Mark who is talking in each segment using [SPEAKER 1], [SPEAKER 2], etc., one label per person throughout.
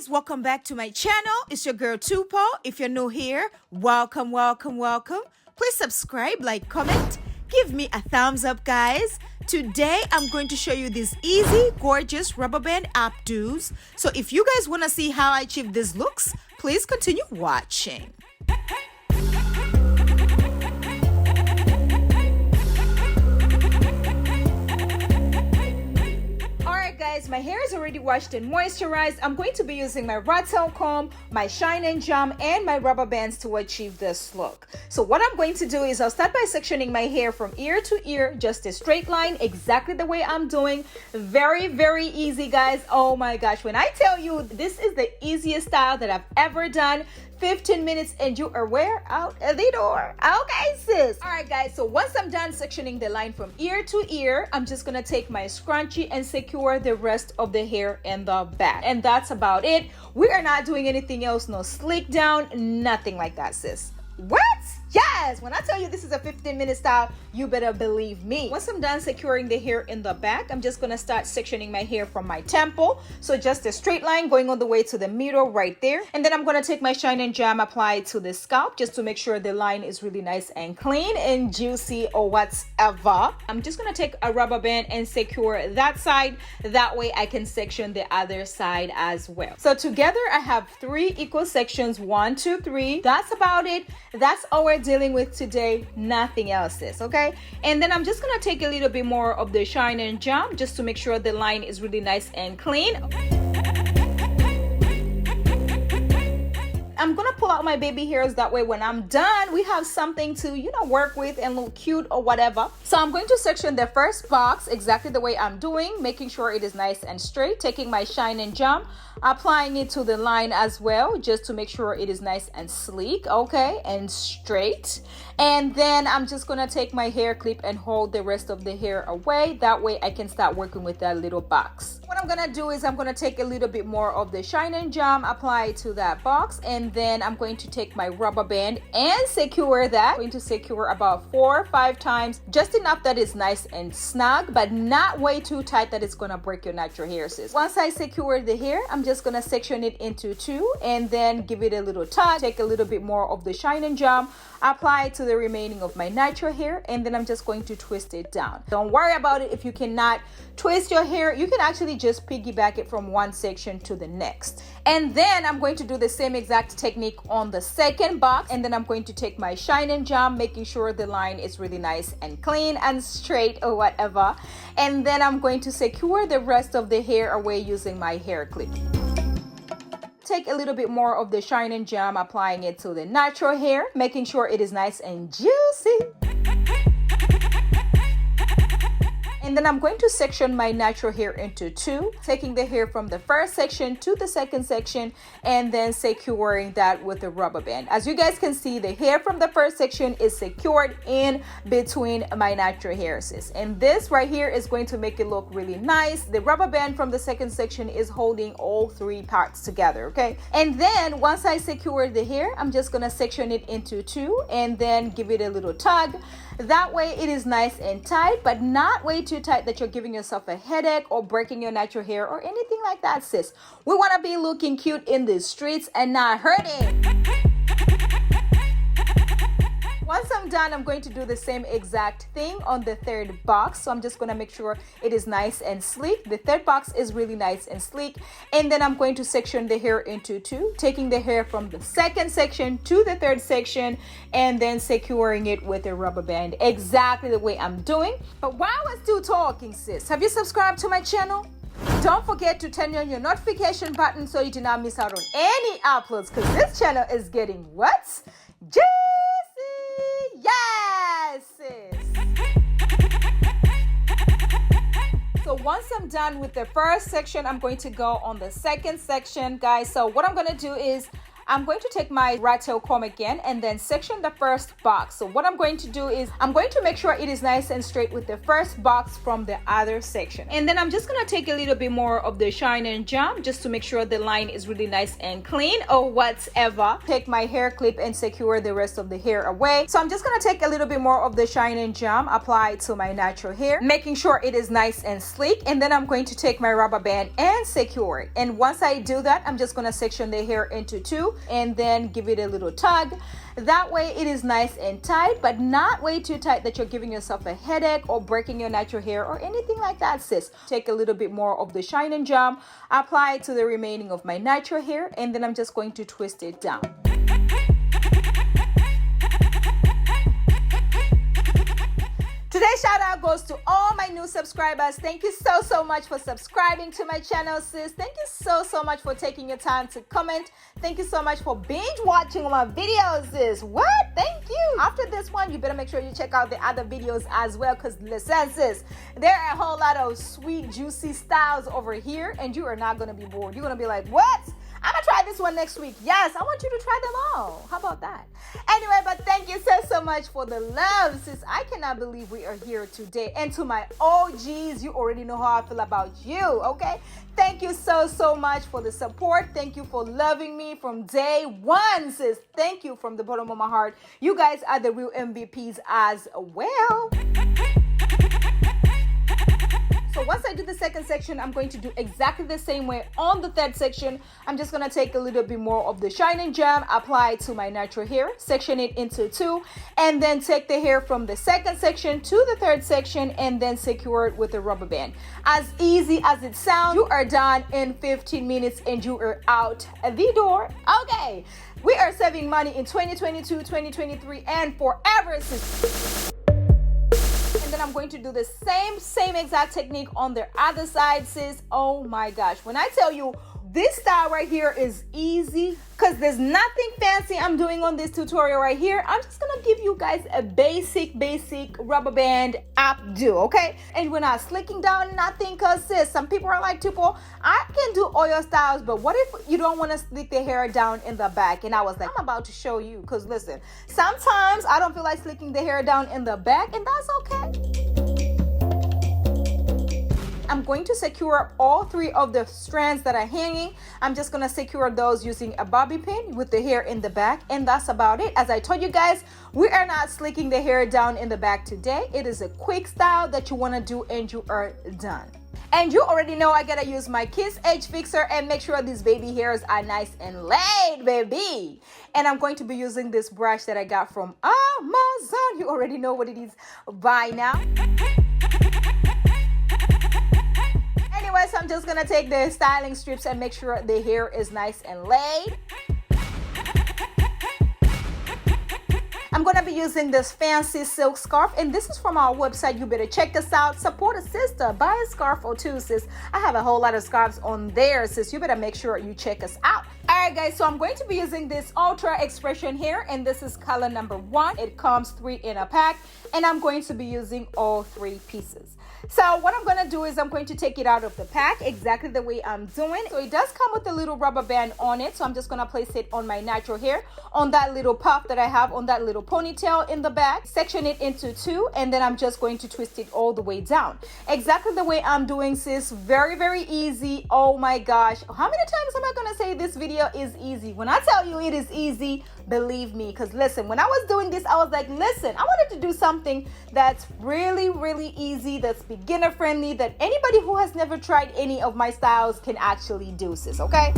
[SPEAKER 1] guys, welcome back to my channel. It's your girl Tupo. If you're new here, welcome. Please subscribe, like, comment, give me a thumbs up, guys. Today I'm going to show you these easy, gorgeous rubber band updos. So if you guys want to see how I achieve these looks, please continue watching. Guys, my hair is already washed and moisturized. I'm going to be using my rat tail comb, my shine and jam, and my rubber bands to achieve this look. So what I'm going to do is I'll start by sectioning my hair from ear to ear, just a straight line, exactly the way I'm doing. Very, very easy, guys. Oh my gosh, when I tell you this is the easiest style that I've ever done, 15 minutes and you are where? Out the door. Okay, sis. All right, guys, so once I'm done sectioning the line from ear to ear, I'm just gonna take my scrunchie and secure the rest of the hair in the back. And that's about it. We are not doing anything else, no slick down, nothing like that, sis. What? Yes, when I tell you this is a 15-minute style, you better believe me. Once I'm done securing the hair in the back, I'm just gonna start sectioning my hair from my temple. So just a straight line going all the way to the middle right there. And then I'm gonna take my shine and jam, apply it to the scalp just to make sure the line is really nice and clean and juicy or whatever. I'm just gonna take a rubber band and secure that side. That way I can section the other side as well. So together I have 3 equal sections, 1, 2, 3. That's about it. That's all we're dealing with today, nothing else is okay. And then I'm just gonna take a little bit more of the shine and jam just to make sure the line is really nice and clean. I'm gonna pull out my baby hairs, that way when I'm done we have something to, you know, work with and look cute or whatever. So I'm going to section the first box exactly the way I'm doing, making sure it is nice and straight, taking my shine and jam, applying it to the line as well just to make sure it is nice and sleek, okay, and straight. And then I'm just gonna take my hair clip and hold the rest of the hair away, that way I can start working with that little box. What I'm gonna do is I'm gonna take a little bit more of the shine and jam, apply it to that box, and then I'm going to take my rubber band and secure that. I'm going to secure about 4 or 5 times, just enough that it's nice and snug, but not way too tight that it's gonna break your natural hair, sis. Once I secure the hair, I'm just gonna section it into 2 and then give it a little tug, take a little bit more of the shine and jam, apply it to the remaining of my natural hair, and then I'm just going to twist it down. Don't worry about it if you cannot twist your hair. You can actually just piggyback it from one section to the next. And then I'm going to do the same exact technique on the second box, and then I'm going to take my shine and jam, making sure the line is really nice and clean and straight or whatever. And then I'm going to secure the rest of the hair away using my hair clip. Take a little bit more of the shine and jam, applying it to the natural hair, making sure it is nice and juicy. And then I'm going to section my natural hair into 2, taking the hair from the first section to the second section and then securing that with a rubber band. As you guys can see, the hair from the first section is secured in between my natural hairs. And this right here is going to make it look really nice. The rubber band from the second section is holding all 3 parts together, okay? And then once I secure the hair, I'm just gonna section it into 2 and then give it a little tug. That way it is nice and tight, but not way too tight that you're giving yourself a headache or breaking your natural hair or anything like that, sis. We want to be looking cute in the streets and not hurting. Once I'm done, I'm going to do the same exact thing on the third box. So I'm just going to make sure it is nice and sleek. The third box is really nice and sleek. And then I'm going to section the hair into 2, taking the hair from the second section to the third section and then securing it with a rubber band exactly the way I'm doing. But while we're still talking, sis, have you subscribed to my channel? Don't forget to turn on your notification button so you do not miss out on any uploads, because this channel is getting what? Juicy! Yes, sis! So once I'm done with the first section, I'm going to go on the second section, guys. So what I'm going to do is I'm going to take my rat tail comb again and then section the first box. So what I'm going to do is I'm going to make sure it is nice and straight with the first box from the other section. And then I'm just going to take a little bit more of the shine and jam just to make sure the line is really nice and clean or whatever. Take my hair clip and secure the rest of the hair away. So I'm just going to take a little bit more of the shine and jam, apply it to my natural hair, making sure it is nice and sleek. And then I'm going to take my rubber band and secure it. And once I do that, I'm just going to section the hair into two and then give it a little tug. That way it is nice and tight, but not way too tight that you're giving yourself a headache or breaking your natural hair or anything like that, sis. Take a little bit more of the shine and jam, apply it to the remaining of my natural hair, and then I'm just going to twist it down. Today's shout out goes to all my new subscribers. Thank you so much for subscribing to my channel, sis. Thank you so much for taking your time to comment. Thank you so much for binge watching my videos, sis. What? Thank you. After this one, you better make sure you check out the other videos as well, because listen, sis, there are a whole lot of sweet, juicy styles over here, and you are not going to be bored. You're going to be like, what? I'm gonna try this one next week. Yes, I want you to try them all. How about that? Anyway, but thank you so much for the love, sis. I cannot believe we are here today. And to my OGs, you already know how I feel about you, okay? Thank you so much for the support. Thank you for loving me from day one, sis. Thank you from the bottom of my heart. You guys are the real MVPs as well. So once I do the second section, I'm going to do exactly the same way on the third section. I'm just going to take a little bit more of the shine and jam, apply it to my natural hair, section it into two, and then take the hair from the second section to the third section and then secure it with a rubber band. As easy as it sounds, you are done in 15 minutes and you are out the door. Okay, we are saving money in 2022, 2023, and forever, sis. And then I'm going to do the same exact technique on the other side, sis. Oh my gosh, when I tell you this style right here is easy, because there's nothing fancy I'm doing on this tutorial right here. I'm just gonna give you guys a basic rubber band updo, okay? And we're not slicking down nothing, because sis, some people are like, Tupo, I can do all your styles, but what if you don't want to slick the hair down in the back? And I was like, I'm about to show you, because listen, sometimes I don't feel like slicking the hair down in the back, and that's okay. I'm going to secure all three of the strands that are hanging. I'm just going to secure those using a bobby pin with the hair in the back, and that's about it. As I told you guys, we are not slicking the hair down in the back today. It is a quick style that you want to do and you are done. And you already know I gotta use my Kiss Age Fixer and make sure these baby hairs are nice and laid, baby. And I'm going to be using this brush that I got from Amazon. You already know what it is by now. Anyway, so I'm just gonna take the styling strips and make sure the hair is nice and laid. I'm gonna be using this fancy silk scarf, and this is from our website. You better check us out. Support a sister. Buy a scarf or two, sis. I have a whole lot of scarves on there, sis. You better make sure you check us out. All right, guys, so I'm going to be using this Ultra Expression hair, and this is color number 1. It comes 3 in a pack, and I'm going to be using all 3 pieces. So what I'm going to do is I'm going to take it out of the pack exactly the way I'm doing. So it does come with a little rubber band on it. So I'm just going to place it on my natural hair, on that little puff that I have, on that little ponytail in the back, section it into 2, and then I'm just going to twist it all the way down. Exactly the way I'm doing, sis. Very easy. Oh my gosh. How many times am I going to say this video is easy? When I tell you it is easy, believe me. Because listen, when I was doing this, I was like, listen, I wanted to do something that's really easy, that's beginner friendly, that anybody who has never tried any of my styles can actually do, sis, okay?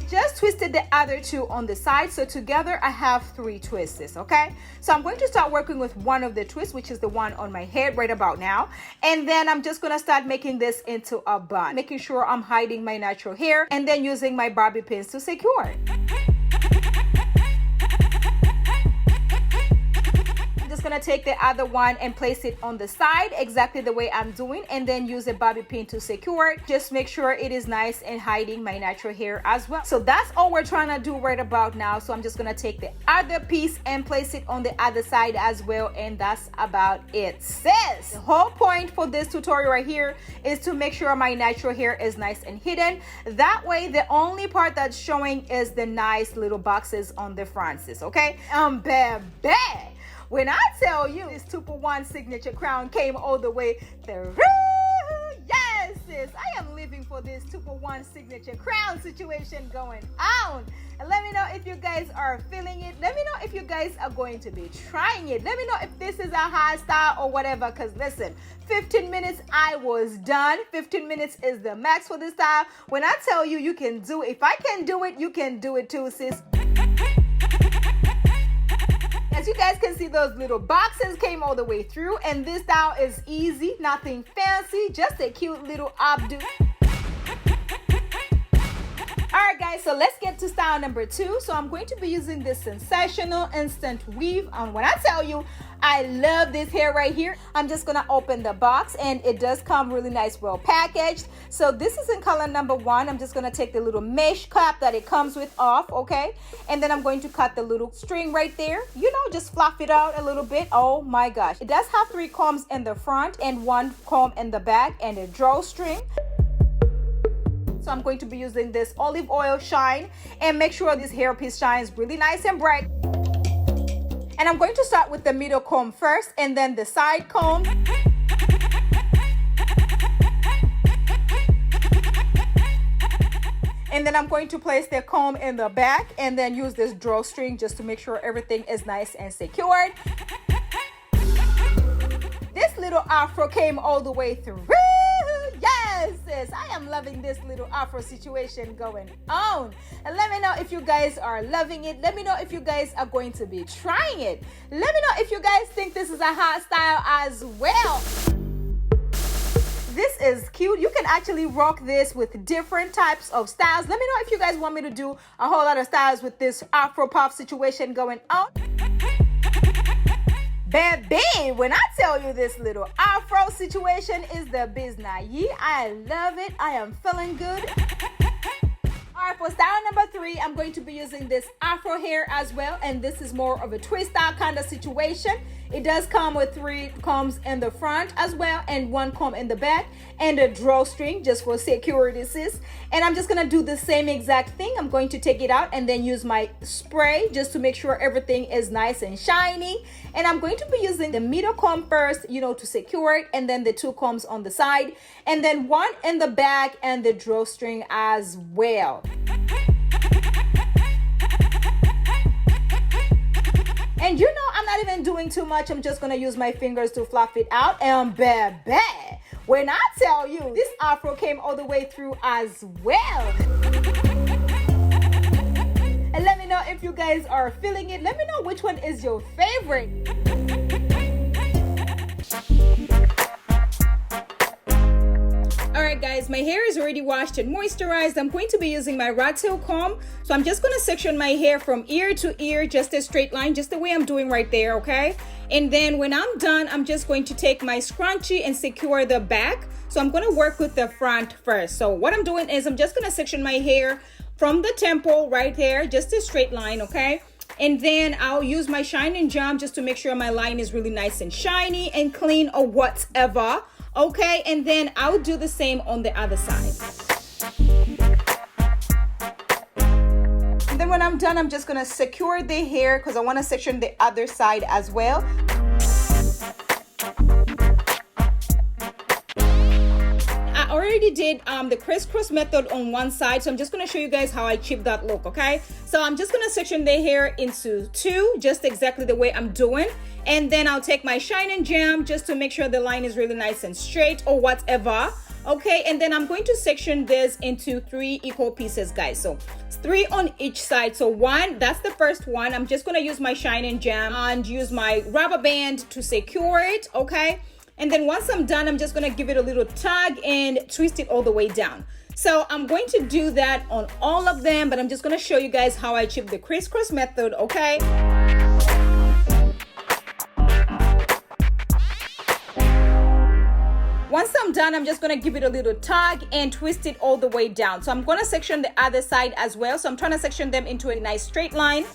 [SPEAKER 1] Just twisted the other 2 on the side, so together I have 3 twists, okay? So I'm going to start working with one of the twists, which is the one on my head right about now, and then I'm just gonna start making this into a bun, making sure I'm hiding my natural hair, and then using my bobby pins to secure it. gonna take the other one and place it on the side exactly the way I'm doing, and then use a bobby pin to secure it. Just make sure it is nice and hiding my natural hair as well. So that's all we're trying to do right about now. So I'm just gonna take the other piece and place it on the other side as well, and that's about it, sis. The whole point for this tutorial right here is to make sure my natural hair is nice and hidden. That way the only part that's showing is the nice little boxes on the front, sis. Okay, baby, when I tell you this Tupo1 signature crown came all the way through, yes, sis, I am living for this Tupo1 signature crown situation going on. And let me know if you guys are feeling it. Let me know if you guys are going to be trying it. Let me know if this is a hairstyle or whatever, because listen, 15 minutes I was done. 15 minutes is the max for this style. When I tell you, you can do it. If I can do it, you can do it too, sis. As you guys can see, those little boxes came all the way through, and this style is easy, nothing fancy, just a cute little updo. Alright guys, so let's get to style number 2. So I'm going to be using this sensational instant weave, and when I tell you I love this hair right here, I'm just gonna open the box, and it does come really nice, well packaged. So this is in color number 1. I'm just gonna take the little mesh cap that it comes with off, okay, and then I'm going to cut the little string right there, you know, just fluff it out a little bit. Oh my gosh, it does have 3 combs in the front and 1 comb in the back and a drawstring. So I'm going to be using this olive oil shine, and make sure this hairpiece shines really nice and bright. And I'm going to start with the middle comb first, and then the side comb. And then I'm going to place the comb in the back, and then use this drawstring just to make sure everything is nice and secured. This little afro came all the way through. Yes, sis, I am loving this little afro situation going on. And let me know if you guys are loving it. Let me know if you guys are going to be trying it. Let me know if you guys think this is a hot style as well. This is cute. You can actually rock this with different types of styles. Let me know if you guys want me to do a whole lot of styles with this afro pop situation going on. Baby, when I tell you this little afro situation is the business, I love it. I am feeling good. Alright, for style number 3, I'm going to be using this afro hair as well, and this is more of a twist style kind of situation. It does come with 3 combs in the front as well, and 1 comb in the back, and a drawstring just for security, sis. And I'm just gonna do the same exact thing. I'm going to take it out and then use my spray just to make sure everything is nice and shiny. And I'm going to be using the middle comb first, you know, to secure it, and then the 2 combs on the side, and then 1 in the back, and the drawstring as well. And you know, I'm not even doing too much. I'm just gonna use my fingers to fluff it out. And baby, when I tell you this afro came all the way through as well. And let me know if you guys are feeling it. Let me know which one is your favorite. Alright guys, my hair is already washed and moisturized. I'm going to be using my rat tail comb. So I'm just going to section my hair from ear to ear, just a straight line, just the way I'm doing right there, okay? And then when I'm done, I'm just going to take my scrunchie and secure the back. So I'm going to work with the front first. So what I'm doing is I'm just going to section my hair from the temple right there, just a straight line, okay? And then I'll use my shine and jam just to make sure my line is really nice and shiny and clean or whatever. Okay, and then I'll do the same on the other side. And then when I'm done, I'm just gonna secure the hair because I want to section the other side as well. I already did the crisscross method on one side, so I'm just gonna show you guys how I achieve that look, okay? So I'm just gonna section the hair into 2, just exactly the way I'm doing. And then I'll take my shine and jam just to make sure the line is really nice and straight or whatever. Okay, and then I'm going to section this into 3 equal pieces, guys. So 3 on each side. So 1, that's the first one. I'm just gonna use my shine and jam and use my rubber band to secure it, okay? And then once I'm done, I'm just gonna give it a little tug and twist it all the way down. So I'm going to do that on all of them, but I'm just gonna show you guys how I achieve the crisscross method, okay? Once I'm done, I'm just gonna give it a little tug and twist it all the way down. So I'm gonna section the other side as well. So I'm trying to section them into a nice straight line.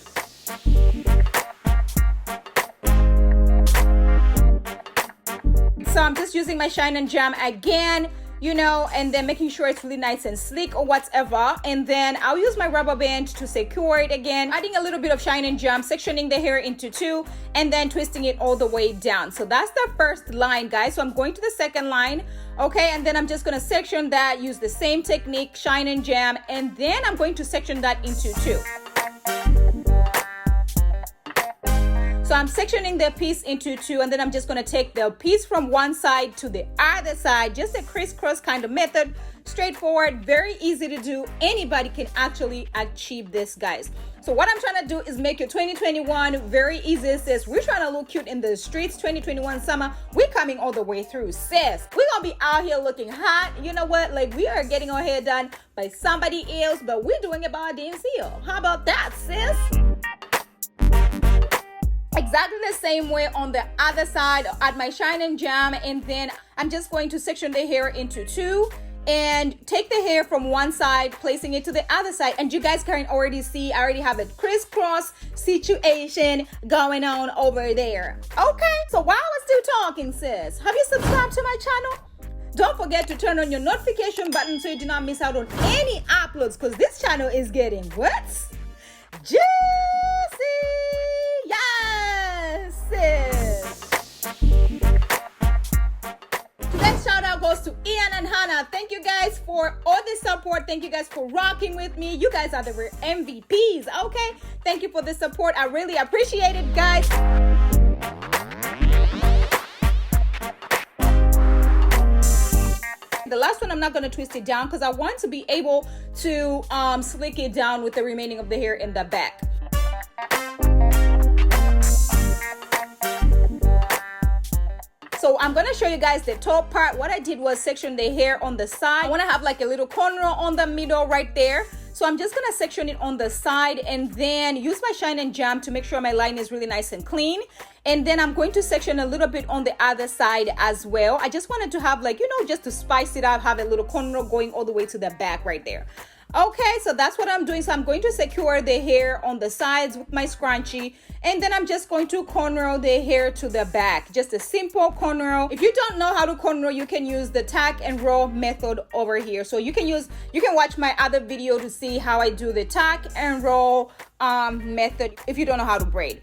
[SPEAKER 1] So I'm just using my Shine and Jam again, you know, and then making sure it's really nice and sleek or whatever. And then I'll use my rubber band to secure it again, adding a little bit of Shine and Jam, sectioning the hair into two, and then twisting it all the way down. So that's the first line, guys. So I'm going to the second line, okay, and then I'm just gonna section that, use the same technique, Shine and Jam, and then I'm going to section that into two. So I'm sectioning the piece into two, and then I'm just gonna take the piece from one side to the other side, just a crisscross kind of method, straightforward, very easy to do. Anybody can actually achieve this, guys. So what I'm trying to do is make your 2021 very easy, sis. We're trying to look cute in the streets. 2021 summer, we're coming all the way through, sis. We're gonna be out here looking hot. You know what? Like, we are getting our hair done by somebody else, but we're doing it by our damn self. How about that, sis? Exactly the same way on the other side. Add my Shine and Jam, and then I'm just going to section the hair into two and take the hair from one side, placing it to the other side. And you guys can already see I already have a crisscross situation going on over there. Okay, so while we're still talking, sis, have you subscribed to my channel? Don't forget to turn on your notification button so you do not miss out on any uploads, because this channel is getting what? Juicy! Yes, sis! Today's shout out goes to Ian and Hannah. Thank you guys for all the support. Thank you guys for rocking with me. You guys are the real MVPs, okay? Thank you for the support. I really appreciate it, guys. The last one, I'm not going to twist it down because I want to be able to slick it down with the remaining of the hair in the back. So I'm going to show you guys the top part. What I did was section the hair on the side. I want to have like a little cornrow on the middle right there. So I'm just going to section it on the side and then use my Shine and Jam to make sure my line is really nice and clean. And then I'm going to section a little bit on the other side as well. I just wanted to have, like, you know, just to spice it up, have a little cornrow going all the way to the back right there. Okay, so that's what I'm doing. So I'm going to secure the hair on the sides with my scrunchie, and then I'm just going to cornrow the hair to the back. Just a simple cornrow. If you don't know how to cornrow, you can use the tack and roll method over here. So you can watch my other video to see how I do the tack and roll method if you don't know how to braid.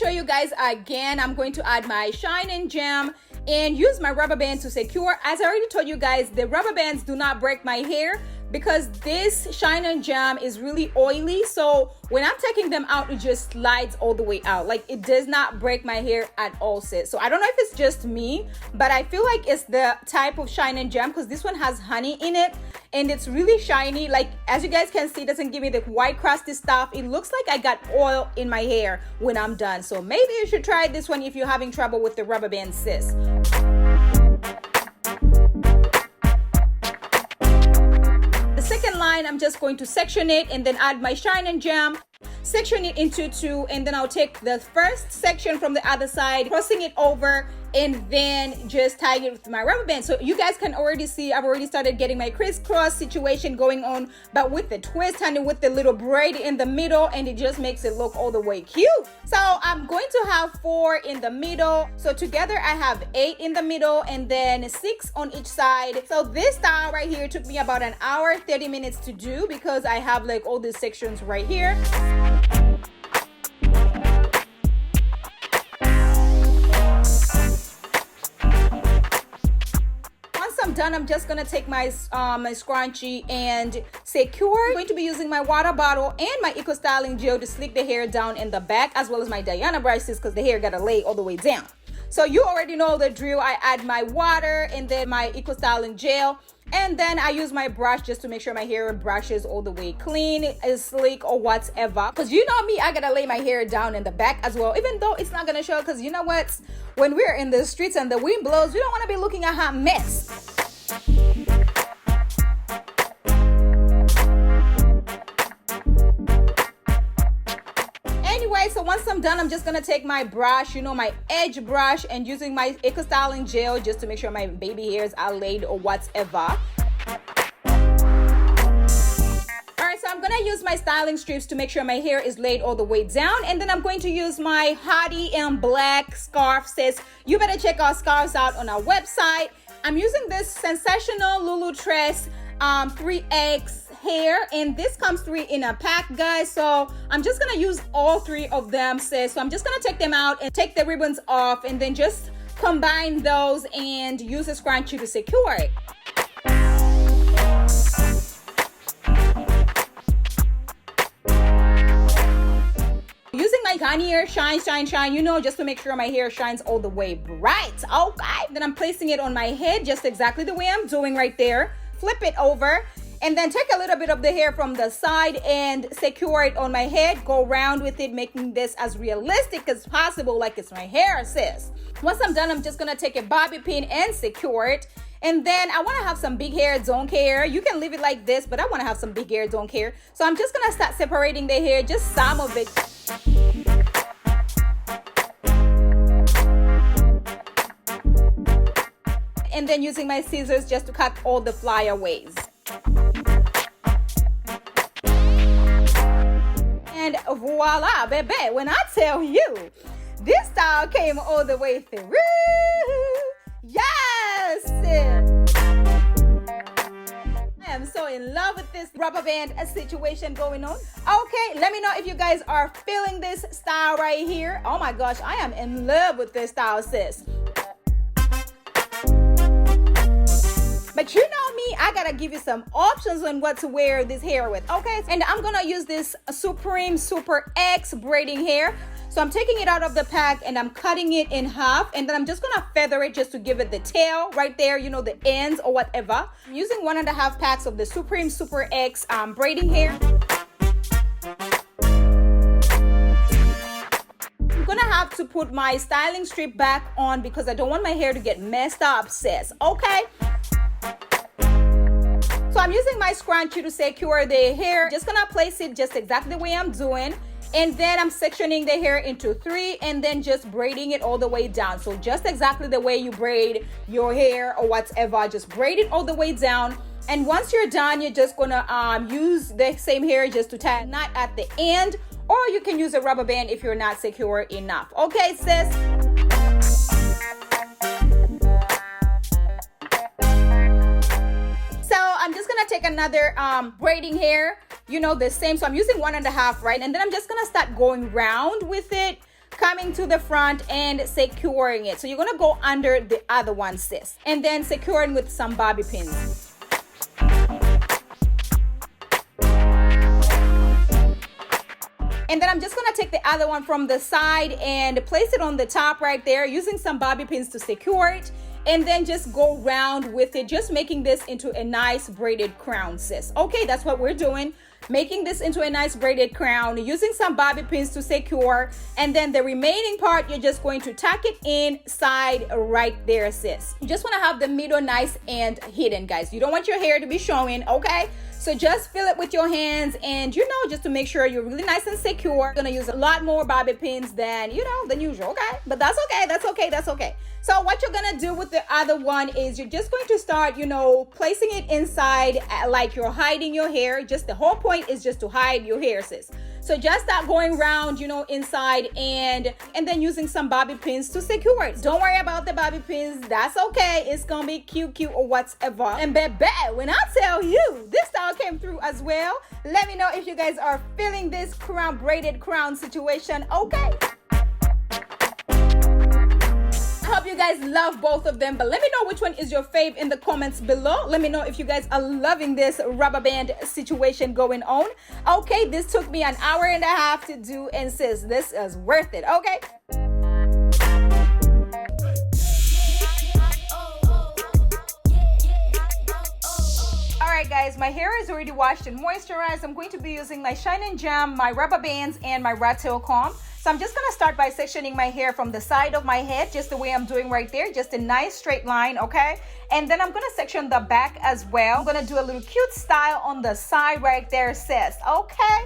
[SPEAKER 1] Show you guys again. I'm going to add my Shine and Jam and use my rubber band to secure. As I already told you guys, the rubber bands do not break my hair because this Shine and Jam is really oily. So when I'm taking them out, it just slides all the way out. Like, it does not break my hair at all, sis. So I don't know if it's just me, but I feel like it's the type of Shine and Jam because this one has honey in it and it's really shiny. Like, as you guys can see, it doesn't give me the white crusty stuff. It looks like I got oil in my hair when I'm done. So maybe you should try this one if you're having trouble with the rubber band, sis. Second line, I'm just going to section it and then add my Shine and Jam, section it into two, and then I'll take the first section from the other side, crossing it over, and then just tying it with my rubber band. So you guys can already see I've already started getting my crisscross situation going on, but with the twist and with the little braid in the middle, and it just makes it look all the way cute. So I'm going to have 4 in the middle. So together I have 8 in the middle and then 6 on each side. So this style right here took me about an hour 30 minutes to do because I have like all these sections right here. I'm done, I'm just gonna take my my scrunchie and secure. I'm going to be using my water bottle and my eco styling gel to slick the hair down in the back, as well as my Diana brushes because the hair gotta lay all the way down. So you already know the drill. I add my water and then my eco styling gel, and then I use my brush just to make sure my hair brushes all the way clean, is sleek or whatever. Because you know me, I gotta lay my hair down in the back as well, even though it's not gonna show, because you know what, when we're in the streets and the wind blows, we don't want to be looking a hot mess. anyway, so once I'm done, I'm just gonna take my brush, you know, my edge brush, and using my styling gel just to make sure my baby hairs are laid or whatever. So I'm gonna use my styling strips to make sure my hair is laid all the way down, and then I'm going to use my Hottie black scarf. Sis, you better check our scarves out on our website. I'm using this sensational Lulu Tress 3X hair, and this comes 3 in a pack, guys. So I'm just gonna use all 3 of them, sis. So I'm just gonna take them out and take the ribbons off, and then just combine those and use a scrunchie to secure it. Using my Garnier Shine, you know, just to make sure my hair shines all the way bright. Okay, then I'm placing it on my head just exactly the way I'm doing right there. Flip it over, and then take a little bit of the hair from the side and secure it on my head. Go around with it, making this as realistic as possible, like it's my hair, sis. Once I'm done, I'm just gonna take a bobby pin and secure it. And then I want to have some big hair, don't care. You can leave it like this, but I want to have some big hair, don't care. So I'm just going to start separating the hair, just some of it. And then using my scissors just to cut all the flyaways. And voila, baby, when I tell you, this style came all the way through. Yes! I am so in love with this rubber band situation going on. Okay, let me know if you guys are feeling this style right here. Oh my gosh, I am in love with this style, sis. But you know me, I gotta give you some options on what to wear this hair with, okay? And I'm gonna use this Supreme Super X braiding hair. So I'm taking it out of the pack and I'm cutting it in half, and then I'm just gonna feather it just to give it the tail right there, you know, the ends or whatever. I'm using 1.5 packs of the Supreme Super X braiding hair. I'm gonna have to put my styling strip back on because I don't want my hair to get messed up, sis, okay? So I'm using my scrunchie to secure the hair. Just gonna place it just exactly the way I'm doing. And then I'm sectioning the hair into 3 and then just braiding it all the way down. So just exactly the way you braid your hair or whatever, just braid it all the way down. And once you're done, you're just gonna use the same hair just to tie a knot at the end, or you can use a rubber band if you're not secure enough. Okay, sis? So I'm just gonna take another braiding hair, you know, the same. So I'm using 1.5, right? And then I'm just gonna start going round with it, coming to the front and securing it. So you're gonna go under the other one, sis, and then securing with some bobby pins. And then I'm just gonna take the other one from the side and place it on the top right there, using some bobby pins to secure it. And then just go round with it, just making this into a nice braided crown, sis. Okay, that's what we're doing. Making this into a nice braided crown, using some bobby pins to secure. And then the remaining part, you're just going to tuck it inside right there, sis. You just want to have the middle nice and hidden, guys. You don't want your hair to be showing, okay? So just fill it with your hands, and you know, just to make sure you're really nice and secure. I'm gonna use a lot more bobby pins than, you know, than usual, okay? But that's okay, that's okay, that's okay. So what you're gonna do with the other one is you're just going to start, you know, placing it inside like you're hiding your hair. Just the whole point is just to hide your hair, sis. So just start going around, you know, inside and then using some bobby pins to secure it. Don't worry about the bobby pins. That's okay. It's gonna be cute or whatever. And baby, when I tell you this style came through as well, let me know if you guys are feeling this crown, braided crown situation, okay? I hope you guys love both of them, but let me know which one is your fave in the comments below. Let me know if you guys are loving this rubber band situation going on. Okay, this took me an hour and a half to do, and sis, this is worth it, okay? Alright guys, my hair is already washed and moisturized. I'm going to be using my Shine and Jam, my rubber bands, and my rat tail comb. So I'm just going to start by sectioning my hair from the side of my head, just the way I'm doing right there, just a nice straight line, okay? And then I'm going to section the back as well. I'm going to do a little cute style on the side right there, sis, okay?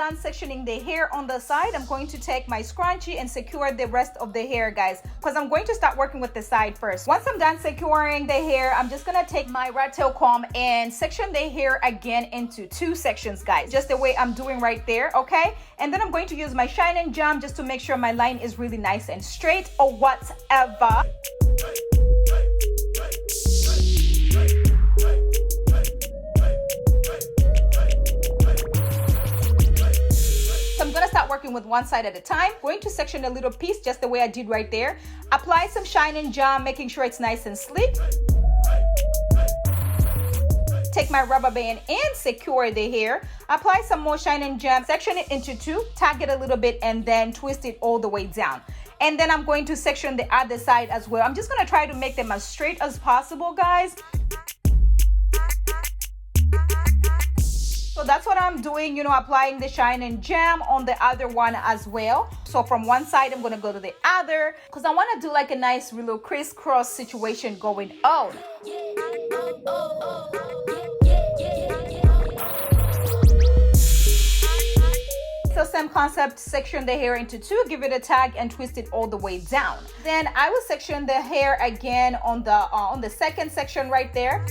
[SPEAKER 1] done sectioning the hair on the side, I'm going to take my scrunchie and secure the rest of the hair, guys, because I'm going to start working with the side first. Once I'm done securing the hair, I'm just gonna take my rat tail comb and section the hair again into 2 sections, guys, just the way I'm doing right there, okay? And then I'm going to use my shine and jam just to make sure my line is really nice and straight or whatever. I'm gonna start working with one side at a time. Going to section a little piece just the way I did right there. Apply some shine and jam, making sure it's nice and sleek. Take my rubber band and secure the hair. Apply some more shine and jam, section it into 2, tag it a little bit, and then twist it all the way down. And then I'm going to section the other side as well. I'm just gonna try to make them as straight as possible, guys. So that's what I'm doing, you know, applying the shine and jam on the other one as well. So from one side, I'm gonna go to the other because I wanna do like a nice little crisscross situation going on. So same concept, section the hair into 2, give it a tag and twist it all the way down. Then I will section the hair again on the second section right there.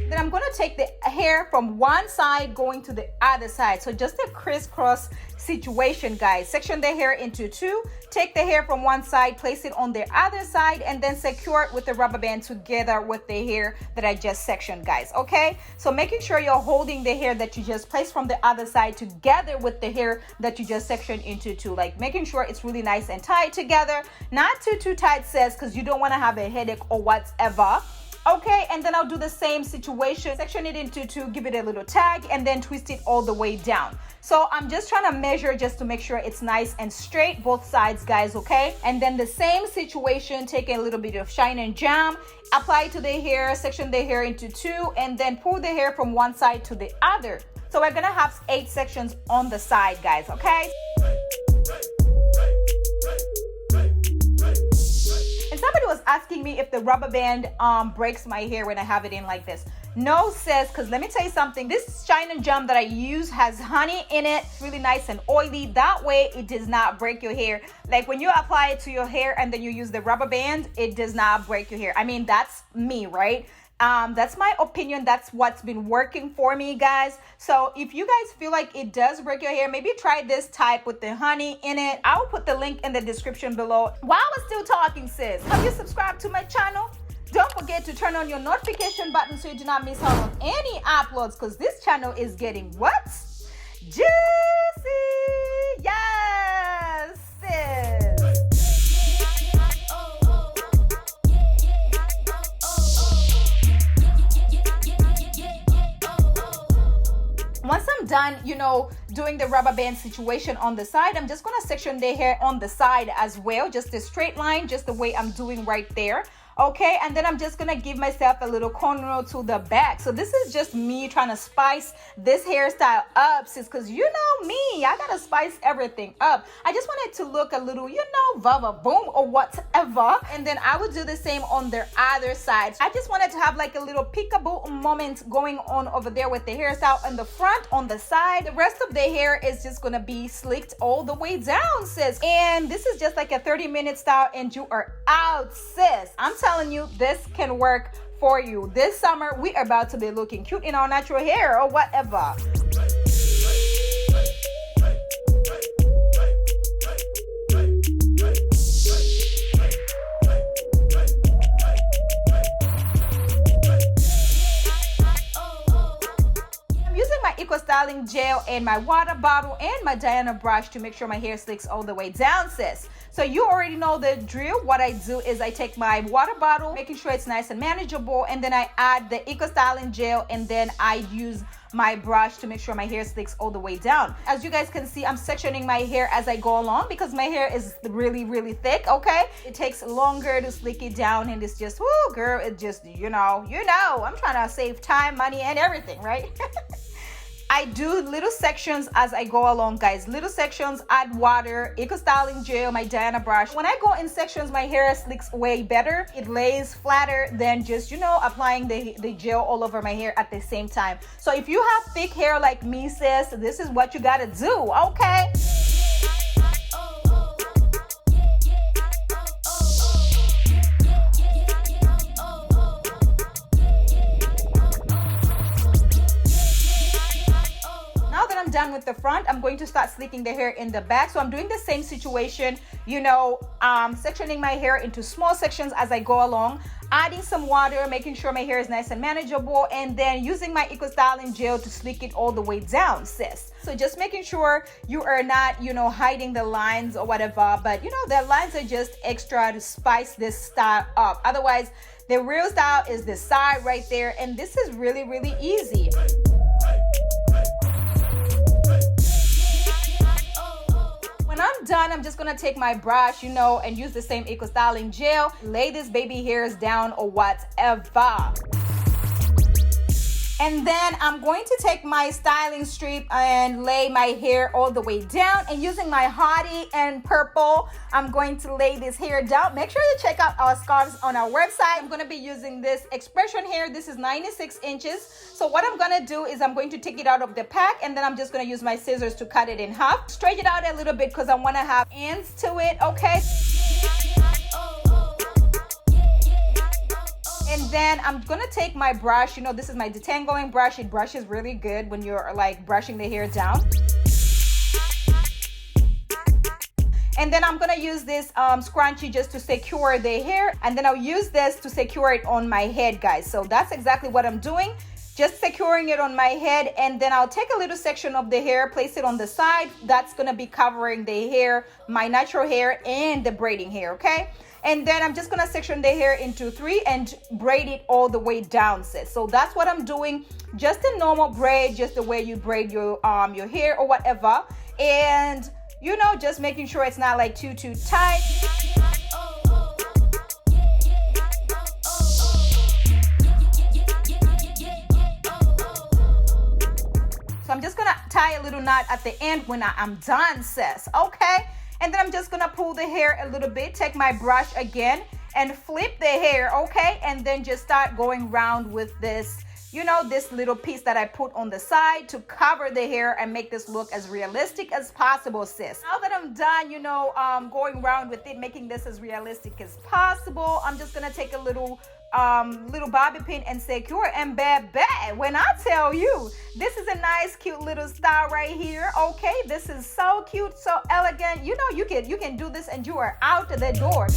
[SPEAKER 1] Then I'm going to take the hair from one side going to the other side. So just a crisscross situation, guys. Section the hair into 2, take the hair from one side, place it on the other side, and then secure it with the rubber band together with the hair that I just sectioned, guys, okay? So making sure you're holding the hair that you just placed from the other side together with the hair that you just sectioned into 2, like making sure it's really nice and tight together, not too tight, sis, because you don't want to have a headache or whatever. Okay, and then I'll do the same situation, section it into 2, give it a little tag, and then twist it all the way down. So I'm just trying to measure just to make sure it's nice and straight, both sides, guys, okay? And then the same situation, take a little bit of shine and jam, apply it to the hair, section the hair into 2, and then pull the hair from one side to the other. So we're gonna have 8 sections on the side, guys, okay? And somebody was asking me if the rubber band breaks my hair when I have it in like this. No, sis, because let me tell you something. This shine and jam that I use has honey in it, really nice and oily. That way it does not break your hair. Like when you apply it to your hair and then you use the rubber band, it does not break your hair. I mean, that's me, right? That's my opinion. That's what's been working for me, guys. So if you guys feel like it does break your hair, maybe try this type with the honey in it. I'll put the link in the description below. While we're still talking, sis, have you subscribed to my channel? Don't forget to turn on your notification button so you do not miss out on any uploads, because this channel is getting what? Juicy! Yes, sis! Once I'm done, you know, doing the rubber band situation on the side, I'm just gonna section the hair on the side as well, just a straight line, just the way I'm doing right there. Okay, and then I'm just gonna give myself a little cornrow to the back. So this is just me trying to spice this hairstyle up, sis, because you know me, I gotta spice everything up. I just want it to look a little, you know, va boom or whatever. And then I would do the same on the other side. I just wanted to have like a little peekaboo moment going on over there with the hairstyle on the front, on the side. The rest of the hair is just gonna be slicked all the way down, sis. And this is just like a 30-minute style and you are out, sis. I'm telling you, this can work for you. This summer, we are about to be looking cute in our natural hair or whatever. Styling gel and my water bottle and my Diana brush to make sure my hair slicks all the way down, sis. So you already know the drill. What I do is I take my water bottle, making sure it's nice and manageable, and then I add the Eco Styling gel, and then I use my brush to make sure my hair slicks all the way down. As you guys can see, I'm sectioning my hair as I go along because my hair is really thick, okay? It takes longer to slick it down, and it's just, whoo, girl, it just, you know, I'm trying to save time, money, and everything, right? I do little sections as I go along, guys. Little sections, add water, Eco Styling Gel, my Diana brush. When I go in sections, my hair slicks way better. It lays flatter than just, you know, applying the gel all over my hair at the same time. So if you have thick hair like me, sis, this is what you gotta do, okay? Done with the front, I'm going to start slicking the hair in the back. So I'm doing the same situation, you know, sectioning my hair into small sections as I go along, adding some water, making sure my hair is nice and manageable, and then using my Eco Styling Gel to slick it all the way down, sis. So just making sure you are not, you know, hiding the lines or whatever, but you know, the lines are just extra to spice this style up. Otherwise, the real style is the side right there, and this is really, really easy. When I'm done, I'm just gonna take my brush, you know, and use the same Eco Styling Gel, lay these baby hairs down or whatever. And then I'm going to take my styling strip and lay my hair all the way down, and using my Hottie and purple, I'm going to lay this hair down. Make sure you check out our scarves on our website. I'm going to be using this X-pression hair. This is 96 inches. So what I'm going to do is I'm going to take it out of the pack, and then I'm just going to use my scissors to cut it in half. Stretch it out a little bit because I want to have ends to it, okay? And then I'm gonna take my brush, you know, this is my detangling brush. It brushes really good when you're like brushing the hair down. And then I'm gonna use this scrunchie just to secure the hair, and then I'll use this to secure it on my head, guys. So that's exactly what I'm doing, just securing it on my head. And then I'll take a little section of the hair, place it on the side. That's gonna be covering the hair, my natural hair and the braiding hair, okay? And then I'm just gonna section the hair into 3 and braid it all the way down, sis. So that's what I'm doing, just a normal braid, just the way you braid your hair or whatever. And you know, just making sure it's not like too tight. So I'm just gonna tie a little knot at the end when I'm done, sis, okay? And then I'm just gonna pull the hair a little bit, take my brush again and flip the hair, okay? And then just start going round with this, you know, this little piece that I put on the side to cover the hair and make this look as realistic as possible, sis. Now that I'm done, you know, going around with it, making this as realistic as possible, I'm just gonna take a little bobby pin and secure. And baby, when I tell you, this is a nice cute little style right here, okay? This is so cute, so elegant. You know, you can do this and you are out the door.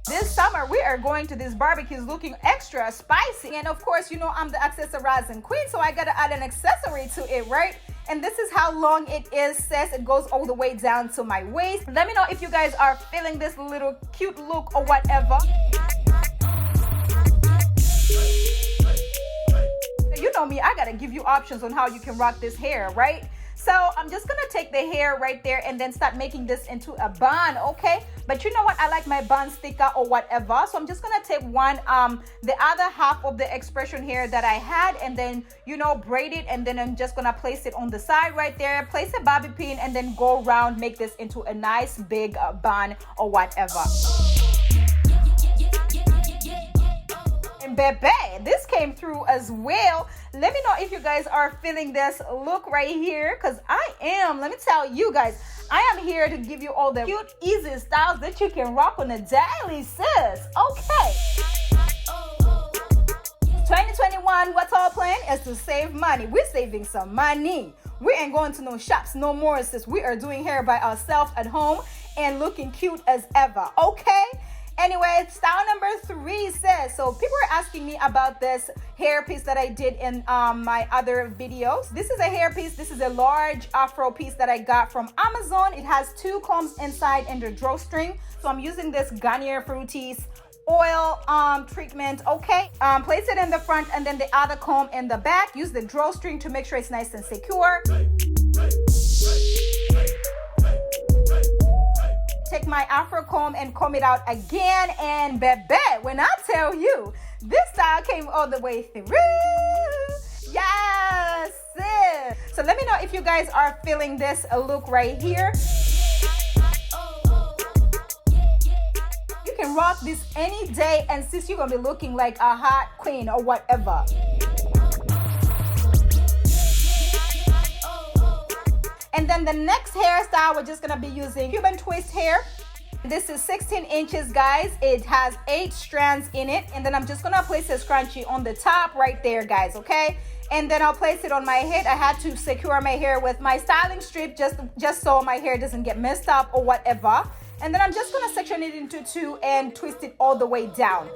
[SPEAKER 1] This summer we are going to these barbecues looking extra spicy, and of course, you know, I'm the accessorizing queen, so I gotta add an accessory to it, right? And this is how long it is, sis. It goes all the way down to my waist. Let me know if you guys are feeling this little cute look or whatever. You know me, I gotta give you options on how you can rock this hair, right? So I'm just gonna take the hair right there and then start making this into a bun, okay? But you know what? I like my buns thicker or whatever. So I'm just gonna take the other half of the X-pression hair that I had, and then, you know, braid it, and then I'm just gonna place it on the side right there, place a bobby pin, and then go around, make this into a nice big bun or whatever. And baby, this came through as well. Let me know if you guys are feeling this look right here, because I am. Let me tell you guys, I am here to give you all the cute, easy styles that you can rock on a daily, sis. Okay. 2021, what's our plan is to save money. We're saving some money. We ain't going to no shops no more, sis. We are doing hair by ourselves at home and looking cute as ever, okay? Anyway, style number 3 says, so people are asking me about this hair piece that I did in my other videos. This is a hair piece. This is a large afro piece that I got from Amazon. It has 2 combs inside and the drawstring. So I'm using this Garnier Fructis oil treatment, okay? Place it in the front and then the other comb in the back. Use the drawstring to make sure it's nice and secure. Take my afro comb and comb it out again, and baby, when I tell you, this style came all the way through. Yes, sis. So let me know if you guys are feeling this look right here. You can rock this any day, and sis, you're gonna be looking like a hot queen or whatever. And then the next hairstyle, we're just gonna be using Cuban twist hair. This is 16 inches, guys. It has 8 strands in it. And then I'm just gonna place a scrunchie on the top right there, guys, okay? And then I'll place it on my head. I had to secure my hair with my styling strip just so my hair doesn't get messed up or whatever. And then I'm just gonna section it into 2 and twist it all the way down.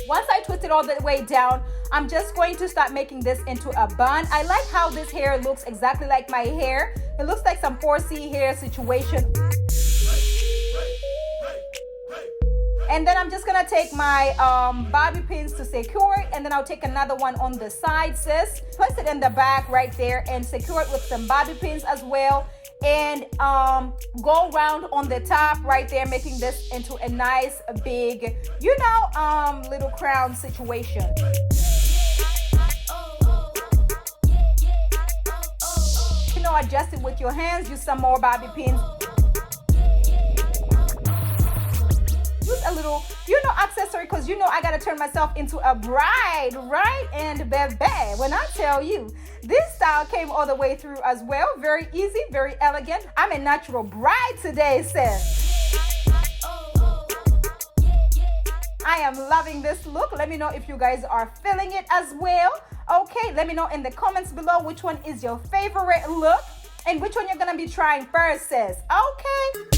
[SPEAKER 1] Once I twist it all the way down, I'm just going to start making this into a bun. I like how this hair looks exactly like my hair. It looks like some 4C hair situation. And then I'm just gonna take my bobby pins to secure it, and then I'll take another one on the side, sis. Place it in the back right there and secure it with some bobby pins as well. And go around on the top right there, making this into a nice big, little crown situation. Adjust it with your hands. Use some more bobby pins. Use a little, accessory, because I gotta turn myself into a bride, right? And baby, when I tell you, this style came all the way through as well. Very easy, very elegant. I'm a natural bride today, sis. I am loving this look. Let me know if you guys are feeling it as well. Okay, let me know in the comments below which one is your favorite look and which one you're gonna be trying first, sis. Okay.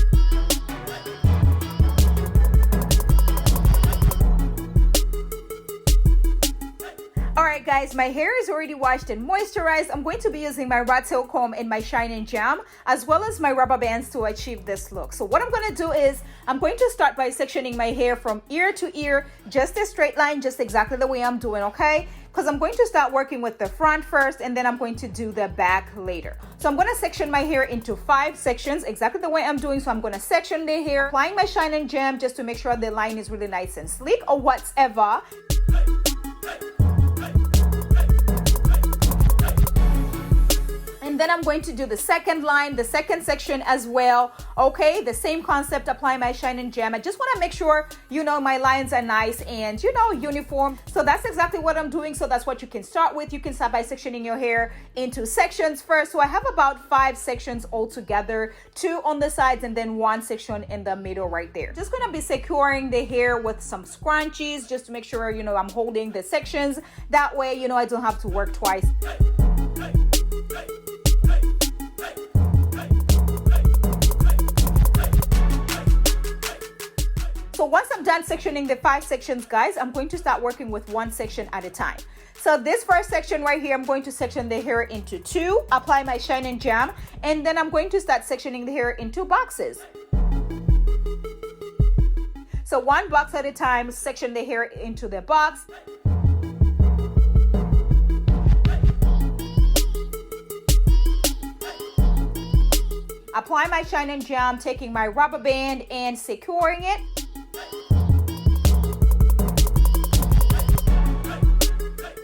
[SPEAKER 1] Alright guys, my hair is already washed and moisturized. I'm going to be using my rat tail comb and my shine and jam, as well as my rubber bands to achieve this look. So what I'm going to do is, I'm going to start by sectioning my hair from ear to ear, just a straight line, just exactly the way I'm doing, okay? Because I'm going to start working with the front first, and then I'm going to do the back later. So I'm going to section my hair into 5 sections, exactly the way I'm doing. So I'm going to section the hair, applying my shine and jam just to make sure the line is really nice and sleek or whatever. And then I'm going to do the second line, the second section as well. Okay, the same concept, apply my shine and jam. I just want to make sure, my lines are nice and, uniform. So that's exactly what I'm doing. So that's what you can start with. You can start by sectioning your hair into sections first. So I have about 5 sections altogether, 2 on the sides and then 1 section in the middle right there. Just going to be securing the hair with some scrunchies just to make sure, I'm holding the sections. That way, I don't have to work twice. So once I'm done sectioning the 5 sections, guys, I'm going to start working with 1 section at a time. So this first section right here, I'm going to section the hair into 2, apply my shine and jam, and then I'm going to start sectioning the hair into boxes. So 1 box at a time, section the hair into the box. Apply my shine and jam, taking my rubber band and securing it.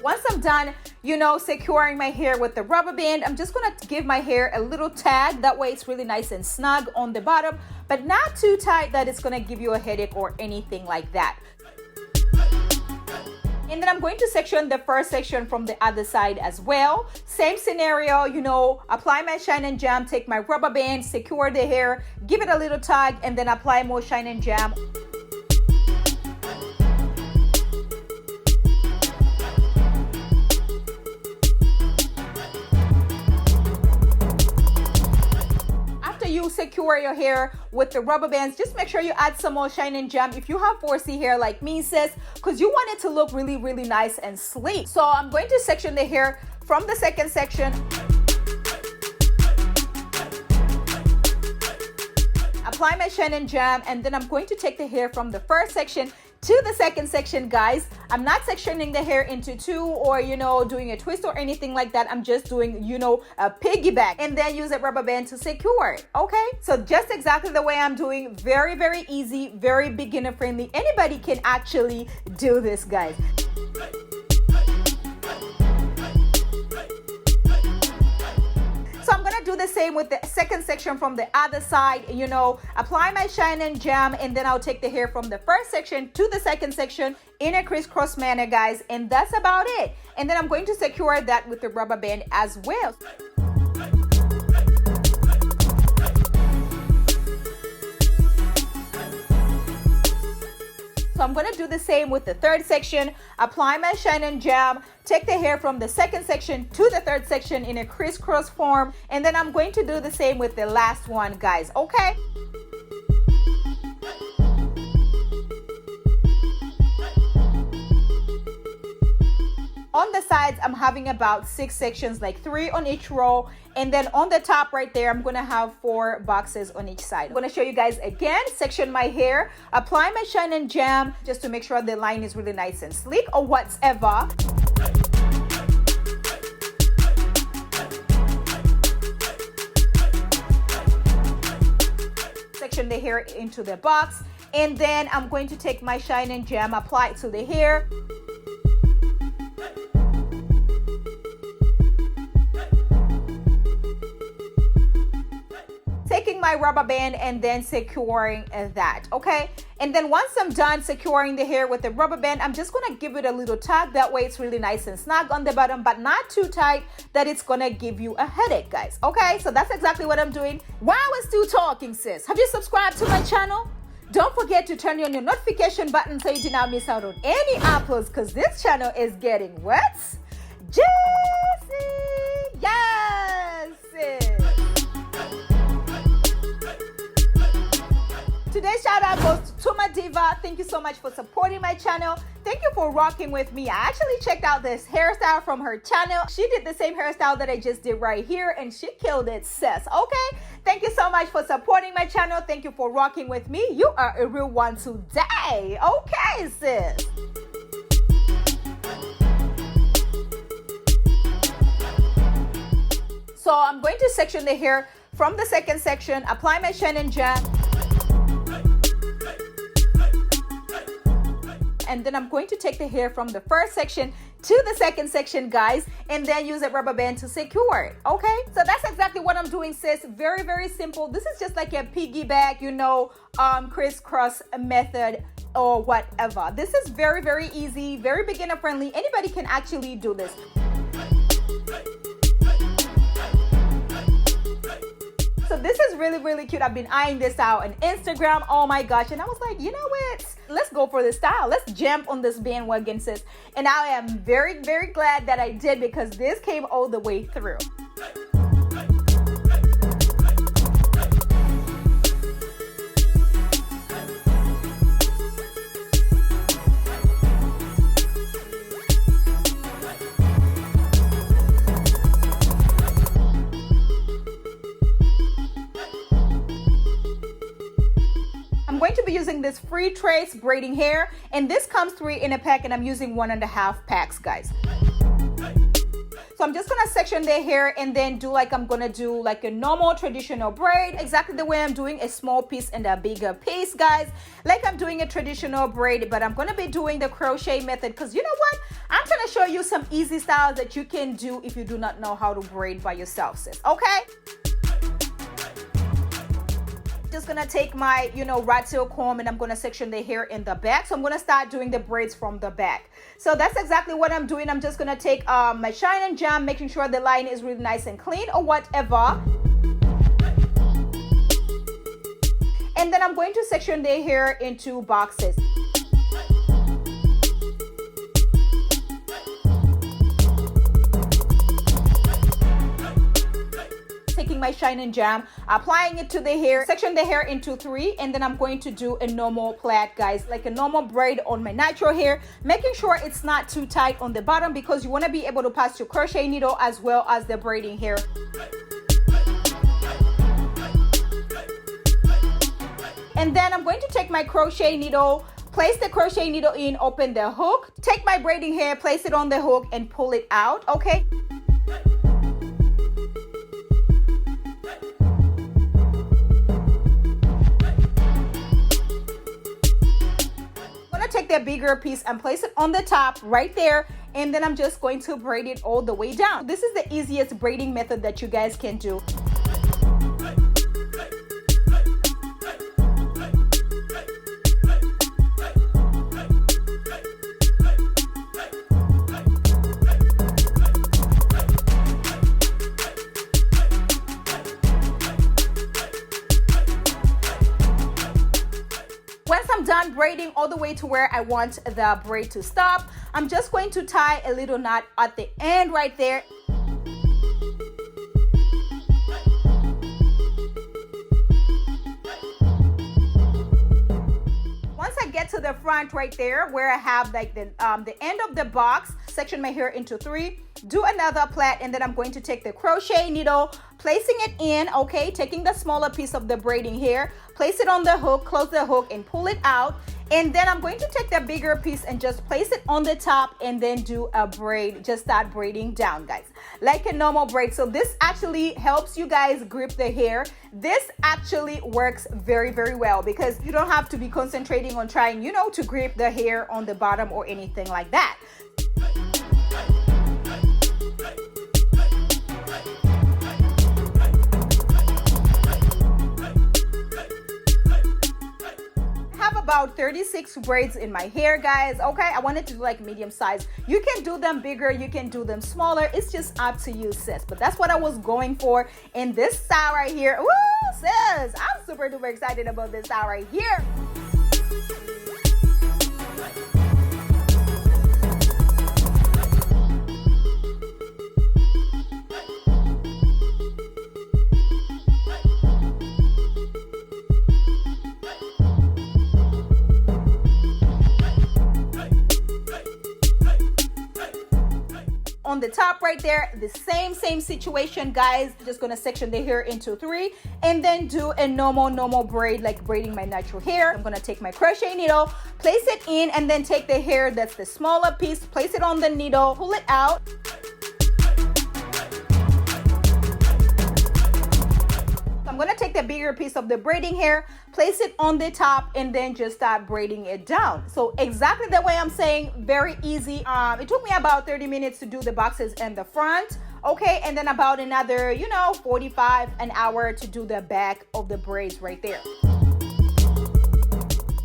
[SPEAKER 1] Once I'm done, securing my hair with the rubber band, I'm just going to give my hair a little tag. That way it's really nice and snug on the bottom, but not too tight that it's going to give you a headache or anything like that. And then I'm going to section the first section from the other side as well. Same scenario, apply my shine and jam, take my rubber band, secure the hair, give it a little tug, and then apply more shine and jam. Secure your hair with the rubber bands, just make sure you add some more shine and jam if you have 4C hair like me, sis, because you want it to look really, really nice and sleek. So I'm going to section the hair from the second section. Apply my shine and jam, and then I'm going to take the hair from the first section, to the second section, guys. I'm not sectioning the hair into two or, you know, doing a twist or anything like that. I'm just doing, you know, a piggyback and then use a rubber band to secure it. Okay, so just exactly the way I'm doing. Very, very easy, very beginner friendly. Anybody can actually do this, guys. So I'm gonna do the same with the second section from the other side, you know, apply my shine and jam, and then I'll take the hair from the first section to the second section in a crisscross manner, guys, and that's about it. And then I'm going to secure that with the rubber band as well. So I'm going to do the same with the third section, apply my shine and jam, take the hair from the second section to the third section in a crisscross form, and then I'm going to do the same with the last one, guys, okay? On the sides, I'm having about 6 sections, like 3 on each row. And then on the top right there, I'm going to have 4 boxes on each side. I'm going to show you guys again, section my hair, apply my shine and jam just to make sure the line is really nice and sleek or whatever. Section the hair into the box. And then I'm going to take my shine and jam, apply it to the hair. Taking my rubber band and then securing that, okay? And then once I'm done securing the hair with the rubber band, I'm just gonna give it a little tug. That way it's really nice and snug on the bottom, but not too tight that it's gonna give you a headache, guys, okay? So that's exactly what I'm doing. While we're still talking, sis, have you subscribed to my channel? Don't forget to turn on your notification button so you do not miss out on any uploads, because this channel is getting what? Juicy! Yes, sis! Today's shout out goes to Tuma Diva. Thank you so much for supporting my channel. Thank you for rocking with me. I actually checked out this hairstyle from her channel. She did the same hairstyle that I just did right here and she killed it, sis. Okay? Thank you so much for supporting my channel. Thank you for rocking with me. You are a real one today. Okay, sis. So I'm going to section the hair from the second section, apply my shine and jam. And then I'm going to take the hair from the first section to the second section, guys, and then use a rubber band to secure it, okay? So that's exactly what I'm doing, sis. Very, very simple. This is just like a piggyback, you know, crisscross method or whatever. This is very, very easy, very beginner friendly. Anybody can actually do this. So this is really, really cute. I've been eyeing this out on Instagram. Oh my gosh. And I was like, you know what? Let's go for this style. Let's jump on this bandwagon, sis. And I am very, very glad that I did, because this came all the way through. Going to be using this free trace braiding hair, and this comes 3 in a pack, and I'm using 1.5 packs, guys. So I'm just gonna section the hair and then do like I'm gonna do like a normal traditional braid, exactly the way I'm doing a small piece and a bigger piece, guys, like I'm doing a traditional braid. But I'm gonna be doing the crochet method, because you know what, I'm gonna show you some easy styles that you can do if you do not know how to braid by yourself, sis. Okay, just gonna take my, you know, rat tail comb, and I'm gonna section the hair in the back. So I'm gonna start doing the braids from the back. So that's exactly what I'm doing. I'm just gonna take my shine and jam, making sure the line is really nice and clean or whatever. And then I'm going to section the hair into boxes. Taking my shine and jam, applying it to the hair, section the hair into 3, and then I'm going to do a normal plait, guys, like a normal braid on my natural hair, making sure it's not too tight on the bottom, because you want to be able to pass your crochet needle as well as the braiding hair. And then I'm going to take my crochet needle, Place the crochet needle in, open the hook, take my braiding hair, place it on the hook and pull it out, okay? Take the bigger piece and place it on the top right there, and then I'm just going to braid it all the way down. This is the easiest braiding method that you guys can do. Once I'm done braiding all the way to where I want the braid to stop, I'm just going to tie a little knot at the end right there. Once I get to the front right there where I have like the end of the box, section my hair into 3, do another plait, and then I'm going to take the crochet needle, placing it in, okay, taking the smaller piece of the braiding hair, place it on the hook, close the hook and pull it out, and then I'm going to take the bigger piece and just place it on the top and then do a braid. Just start braiding down, guys, like a normal braid. So this actually helps you guys grip the hair. This actually works very, very well because you don't have to be concentrating on trying, you know, to grip the hair on the bottom or anything like that. About 36 braids in my hair, guys. Okay, I wanted to do like medium size. You can do them bigger, you can do them smaller. It's just up to you, sis. But that's what I was going for in this style right here. Woo, sis, I'm super duper excited about this style right here. On the top right there, the same situation, guys. Just gonna section the hair into 3 and then do a normal braid, like braiding my natural hair. I'm gonna take my crochet needle, place it in, and then take the hair that's the smaller piece, place it on the needle, pull it out. I'm gonna take the bigger piece of the braiding hair, place it on the top, and then just start braiding it down. So exactly the way I'm saying, very easy. It took me about 30 minutes to do the boxes and the front, okay, and then about another, 45 an hour to do the back of the braids right there.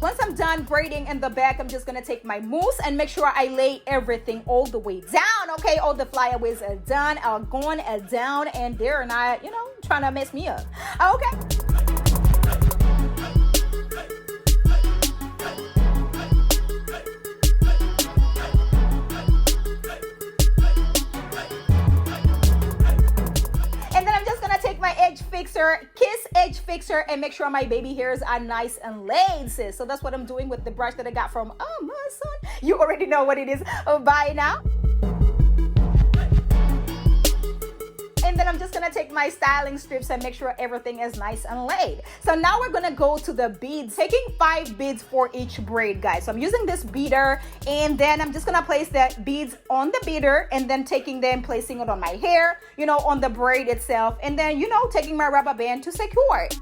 [SPEAKER 1] Once I'm done braiding in the back, I'm just gonna take my mousse and make sure I lay everything all the way down, okay? All the flyaways are done, are gone, are down, and they're not, trying to mess me up, okay? Kiss edge fixer and make sure my baby hairs are nice and laid, sis. So that's what I'm doing with the brush that I got from my son. You already know what it is by now. And then I'm just gonna take my styling strips and make sure everything is nice and laid. So now we're gonna go to the beads, taking 5 beads for each braid, guys. So I'm using this beader, and then I'm just gonna place the beads on the beader and then taking them, placing it on my hair, on the braid itself, and then, taking my rubber band to secure it.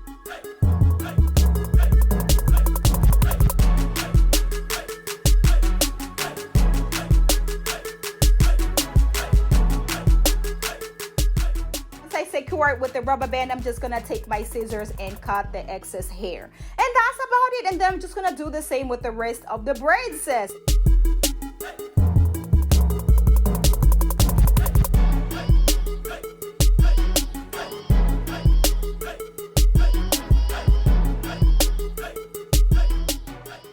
[SPEAKER 1] Secure it with the rubber band, I'm just gonna take my scissors and cut the excess hair, and that's about it. And then I'm just gonna do the same with the rest of the braids, sis.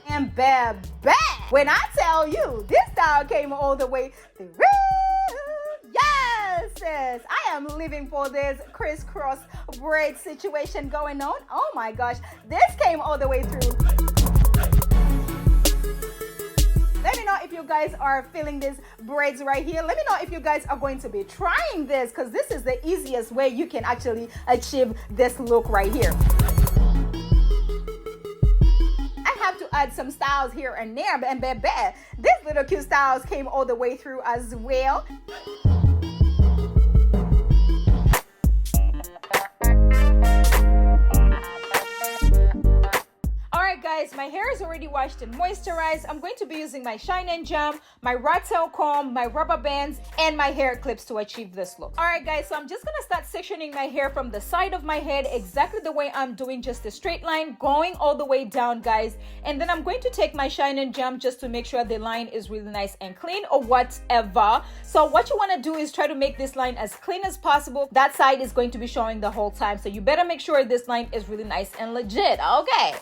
[SPEAKER 1] And bam, bam! When I tell you this style came all the way through. Yes, I am living for this crisscross braid situation going on. Oh my gosh, this came all the way through. Let me know if you guys are feeling these braids right here. Let me know if you guys are going to be trying this, because this is the easiest way you can actually achieve this look right here. add some styles here and there, and these little cute styles came all the way through as well. Guys, my hair is already washed and moisturized. I'm going to be using my shine and gem, my rat tail comb, my rubber bands, and my hair clips to achieve this look. All right, guys, so I'm just gonna start sectioning my hair from the side of my head exactly the way I'm doing, just a straight line going all the way down, guys. And then I'm going to take my shine and gem just to make sure the line is really nice and clean or whatever. So what you want to do is try to make this line as clean as possible. That side is going to be showing the whole time, so you better make sure this line is really nice and legit. Okay.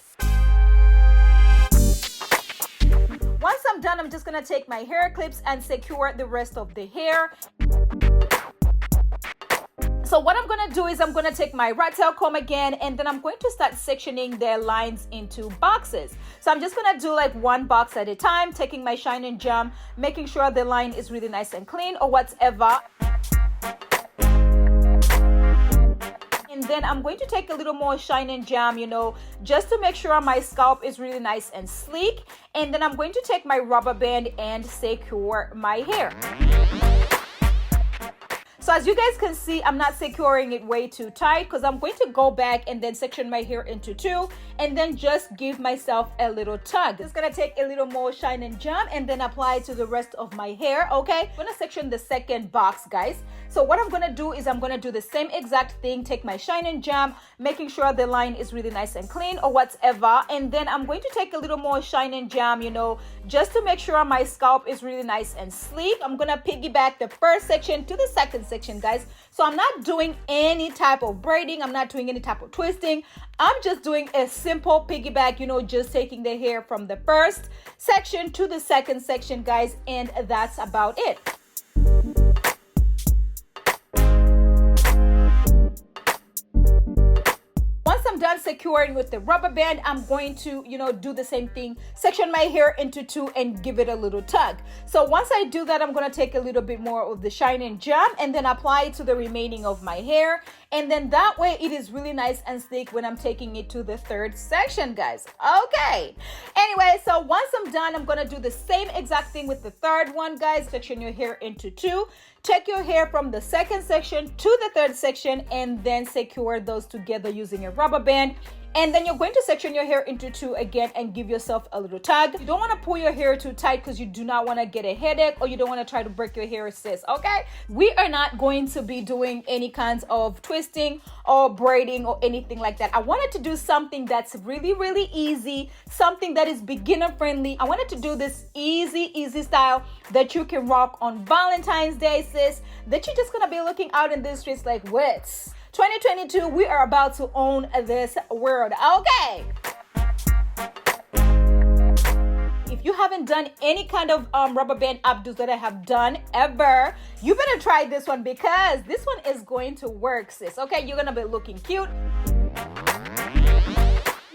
[SPEAKER 1] Once I'm done, I'm just gonna take my hair clips and secure the rest of the hair. So what I'm gonna do is I'm gonna take my rat tail comb again, and then I'm going to start sectioning the lines into boxes. So I'm just gonna do like one box at a time, taking my shine and gem, making sure the line is really nice and clean or whatever. And then I'm going to take a little more shine and gem, you know, just to make sure my scalp is really nice and sleek. And then I'm going to take my rubber band and secure my hair. So as you guys can see, I'm not securing it way too tight because I'm going to go back and then section my hair into two and then just give myself a little tug. Just gonna take a little more shine and gem and then apply it to the rest of my hair, okay? I'm gonna section the second box, guys. So what I'm gonna do is I'm gonna do the same exact thing, take my shine and gem, making sure the line is really nice and clean or whatever. And then I'm going to take a little more shine and gem, you know, just to make sure my scalp is really nice and sleek. I'm gonna piggyback the first section to the second section, guys. So I'm not doing any type of braiding. I'm not doing any type of twisting. I'm just doing a simple piggyback, you know, just taking the hair from the first section to the second section, guys. And that's about it. Once I'm done securing with the rubber band, I'm going to, you know, do the same thing, section my hair into two and give it a little tug. So once I do that, I'm going to take a little bit more of the shine and gem and then apply it to the remaining of my hair. And then that way it is really nice and sleek when I'm taking it to the third section, guys. Okay. Anyway, so once I'm done, I'm going to do the same exact thing with the third one, guys. Section your hair into two. Take your hair from the second section to the third section and then secure those together using a rubber band. And then you're going to section your hair into two again and give yourself a little tug. You don't want to pull your hair too tight because you do not want to get a headache or you don't want to try to break your hair, sis, okay? We are not going to be doing any kinds of twisting or braiding or anything like that. I wanted to do something that's really, really easy, something that is beginner friendly. I wanted to do this easy style that you can rock on Valentine's Day, sis, that you're just going to be looking out in the streets like, what? 2022, we are about to own this world, okay? If you haven't done any kind of rubber band updos that I have done ever, you better try this one because this one is going to work, sis, okay? You're gonna be looking cute.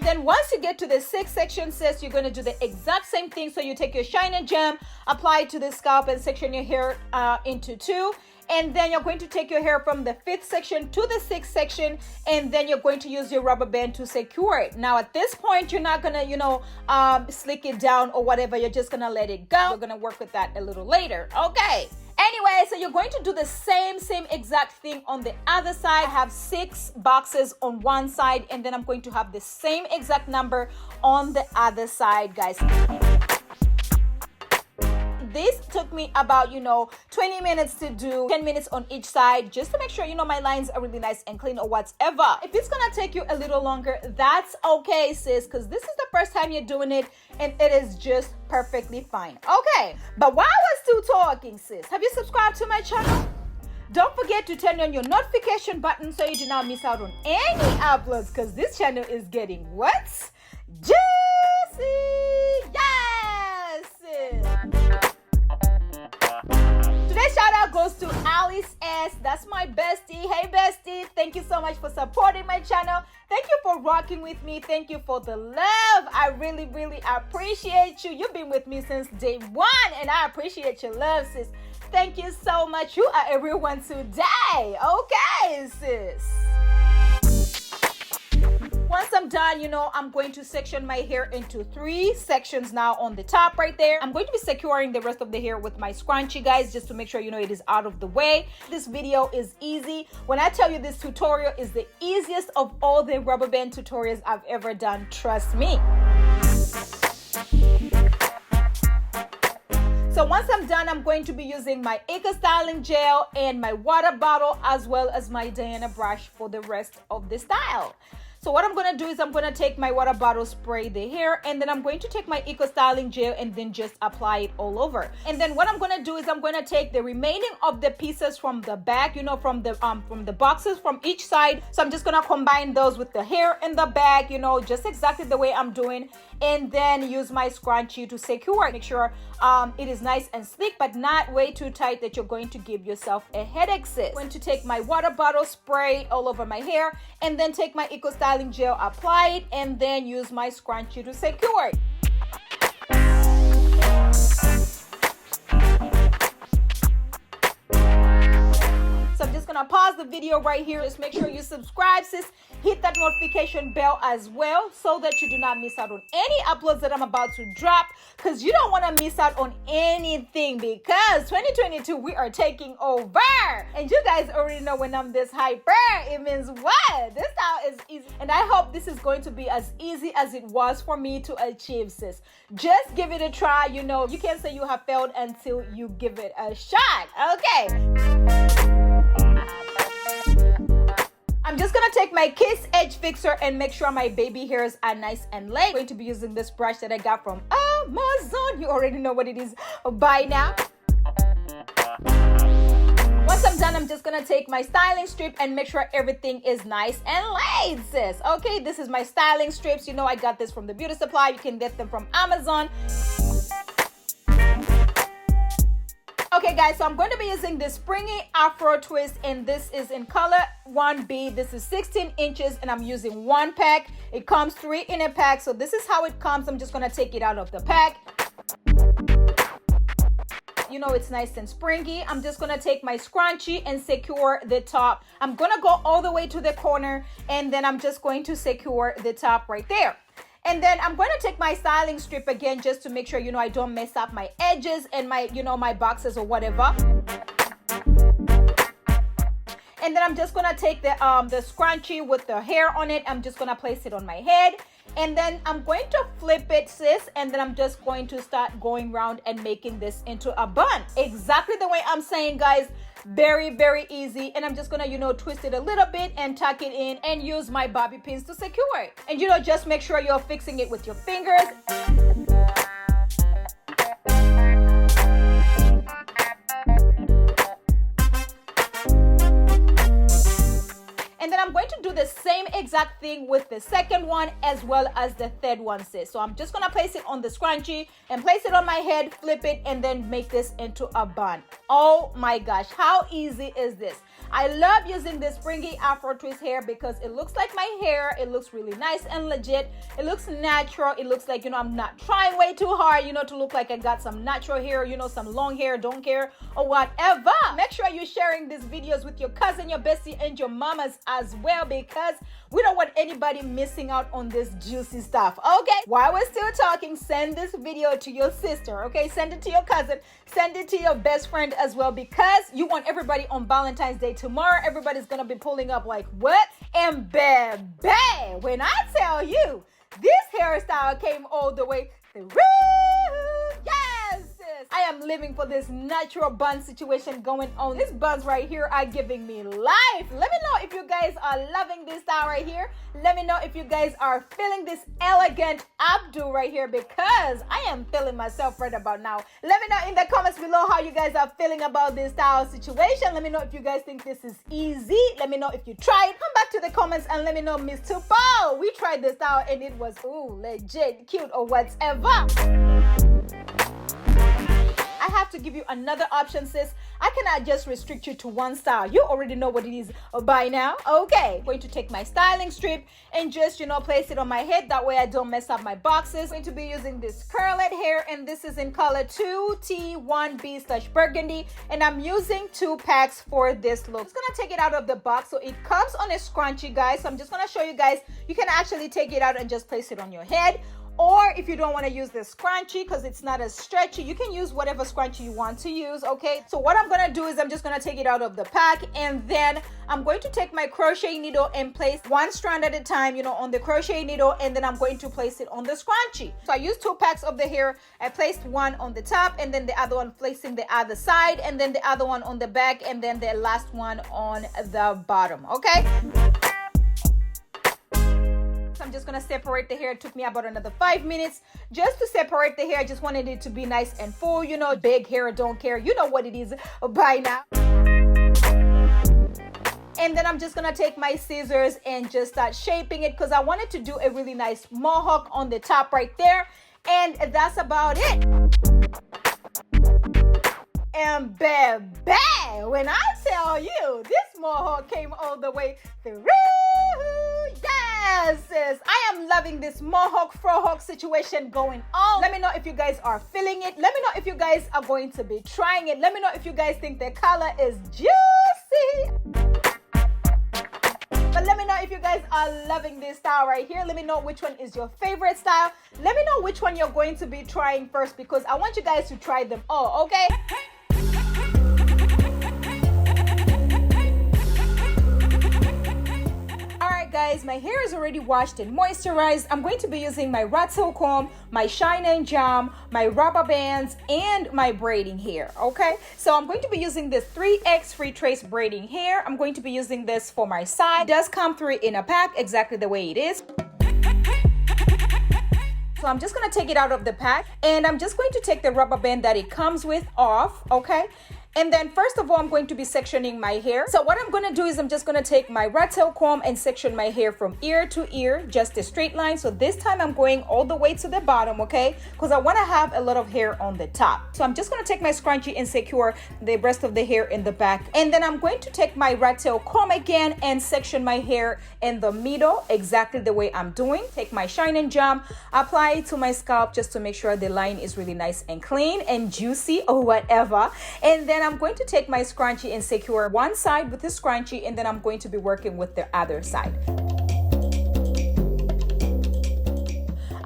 [SPEAKER 1] Then once you get to the sixth section, sis, you're going to do the exact same thing. So you take your shine and gem, apply it to the scalp and section your hair into two. And then you're going to take your hair from the fifth section to the sixth section, and then you're going to use your rubber band to secure it. Now at this point, you're not gonna, you know, slick it down or whatever. You're just gonna let it go. We're gonna work with that a little later. Okay. Anyway, so you're going to do the same exact thing on the other side. I have 6 boxes on one side, and then I'm going to have the same exact number on the other side, guys. This took me about, 20 minutes to do, 10 minutes on each side, just to make sure, my lines are really nice and clean or whatever. If it's gonna take you a little longer, that's okay, sis, because this is the first time you're doing it, and it is just perfectly fine. Okay, but while I was still talking, sis, have you subscribed to my channel? Don't forget to turn on your notification button so you do not miss out on any uploads, because this channel is getting what? Juicy! Yes! Sis. Today's shout out goes to Alice S. That's my bestie. Hey bestie, thank you so much for supporting my channel. Thank you for rocking with me. Thank you for the love. I really appreciate you. You've been with me since day one, and I appreciate your love, sis. Thank you so much. You are everyone today. Okay, sis. once I'm done, you know, I'm going to section my hair into 3 sections now on the top right there. I'm going to be securing the rest of the hair with my scrunchie, guys, just to make sure, you know, it is out of the way. This video is easy. When I tell you this tutorial is the easiest of all the rubber band tutorials I've ever done, trust me. So once I'm done, I'm going to be using my styling gel and my water bottle, as well as my Diana brush for the rest of the style. So what I'm going to do is I'm going to take my water bottle, spray the hair, and then I'm going to take my styling gel and then just apply it all over. And then what I'm going to do is I'm going to take the remaining of the pieces from the back, you know, from the boxes from each side. So I'm just going to combine those with the hair in the back, you know, just exactly the way I'm doing, and then use my scrunchie to secure. Make sure it is nice and sleek, but not way too tight that you're going to give yourself a headache, sis. I'm going to take my water bottle, spray it all over my hair, and then take my styling gel, apply it, and then use my scrunchie to secure it. So I'm just gonna pause the video right here. Just make sure you subscribe, sis. Hit that notification bell as well so that you do not miss out on any uploads that I'm about to drop, because you don't want to miss out on anything, because 2022 we are taking over. And you guys already know when I'm this hyper, it means what? This style is easy. And I hope this is going to be as easy as it was for me to achieve, sis. Just give it a try. You know, you can't say you have failed until you give it a shot. Okay. I'm just gonna take my Kiss Edge Fixer and make sure my baby hairs are nice and light. I'm going to be using this brush that I got from Amazon. You already know what it is by now. Once I'm done, I'm just gonna take my styling strip and make sure everything is nice and light, sis. Okay, this is my styling strips. You know, I got this from the beauty supply. You can get them from Amazon. Okay guys, so I'm going to be using this springy afro twist, and this is in color 1B. This is 16 inches and I'm using 1 pack. It comes 3 in a pack, so this is how it comes. I'm just going to take it out of the pack. You know, it's nice and springy. I'm just going to take my scrunchie and secure the top. I'm going to go all the way to the corner, and then I'm just going to secure the top right there. And then I'm going to take my styling strip again, just to make sure, you know, I don't mess up my edges and my, you know, my boxes or whatever. And then I'm just going to take the scrunchie with the hair on it. I'm just going to place it on my head. And then I'm going to flip it, sis. And then I'm just going to start going around and making this into a bun. Exactly the way I'm saying, guys. Very, very easy. And I'm just gonna, you know, twist it a little bit and tuck it in and use my bobby pins to secure it. And, you know, just make sure you're fixing it with your fingers. And then I'm going to do the same exact thing with the second one as well as the third one, sis. So I'm just going to place it on the scrunchie and place it on my head, flip it, and then make this into a bun. Oh my gosh, how easy is this? I love using this springy afro twist hair because it looks like my hair. It looks really nice and legit. It looks natural. It looks like, you know, I'm not trying way too hard, you know, to look like I got some natural hair, you know, some long hair, don't care, or whatever. Make sure you're sharing these videos with your cousin, your bestie, and your mamas as well, because we don't want anybody missing out on this juicy stuff. Okay, while we're still talking, send this video to your sister. Okay, send it to your cousin, send it to your best friend as well, because you want everybody on Valentine's Day tomorrow. Everybody's gonna be pulling up like, what? And baby, when I tell you this hairstyle came all the way through, yes, sis, I am living for this natural bun situation going on. These buns right here are giving me life. Let me know if you guys are loving this style right here. Let me know if you guys are feeling this elegant updo right here, because I am feeling myself right about now. Let me know in the comments below how you guys are feeling about this style situation. Let me know if you guys think this is easy. Let me know if you tried. Come back to the comments and let me know, Miss Tupo, we tried this style and it was, ooh, legit, cute, or whatever. I have to give you another option, sis. I cannot just restrict you to one style. You already know what it is by now. Okay, I'm going to take my styling strip and just, place it on my head. That way I don't mess up my boxes. I'm going to be using this curled hair, and this is in color 2T1B/burgundy, and I'm using 2 packs for this look. I'm just gonna take it out of the box. So it comes on a scrunchie, guys. So I'm just gonna show you guys, you can actually take it out and just place it on your head. Or if you don't want to use the scrunchie because it's not as stretchy, you can use whatever scrunchie you want to use, okay? So what I'm going to do is I'm just going to take it out of the pack, and then I'm going to take my crochet needle and place one strand at a time, on the crochet needle, and then I'm going to place it on the scrunchie. So I used 2 packs of the hair. I placed one on the top, and then the other one facing the other side, and then the other one on the back, and then the last one on the bottom, okay? I'm just gonna separate the hair. It took me about another 5 minutes just to separate the hair. I just wanted it to be nice and full, big hair, don't care. You know what it is by now. And then I'm just gonna take my scissors and just start shaping it because I wanted to do a really nice mohawk on the top right there. And that's about it. And baby, when I tell you this mohawk came all the way through, yes, sis, I am loving this mohawk frohawk situation going on. Let me know if you guys are feeling it. Let me know if you guys are going to be trying it. Let me know if you guys think the color is juicy. But let me know if you guys are loving this style right here. Let me know which one is your favorite style. Let me know which one you're going to be trying first because I want you guys to try them all, okay? Guys, my hair is already washed and moisturized. I'm going to be using my rat tail comb, my shine and jam, my rubber bands, and my braiding hair, okay? So I'm going to be using this 3X free trace braiding hair. I'm going to be using this for my side. It does come through in a pack exactly the way it is. So I'm just going to take it out of the pack, and I'm just going to take the rubber band that it comes with off, okay? And then first of all, I'm going to be sectioning my hair. So what I'm going to do is I'm just going to take my rat tail comb and section my hair from ear to ear, just a straight line. So this time I'm going all the way to the bottom, okay? Because I want to have a lot of hair on the top. So I'm just going to take my scrunchie and secure the rest of the hair in the back. And then I'm going to take my rat tail comb again and section my hair in the middle, exactly the way I'm doing. Take my shine and jam, apply it to my scalp just to make sure the line is really nice and clean and juicy or whatever. And then I'm going to take my scrunchie and secure one side with the scrunchie, and then I'm going to be working with the other side.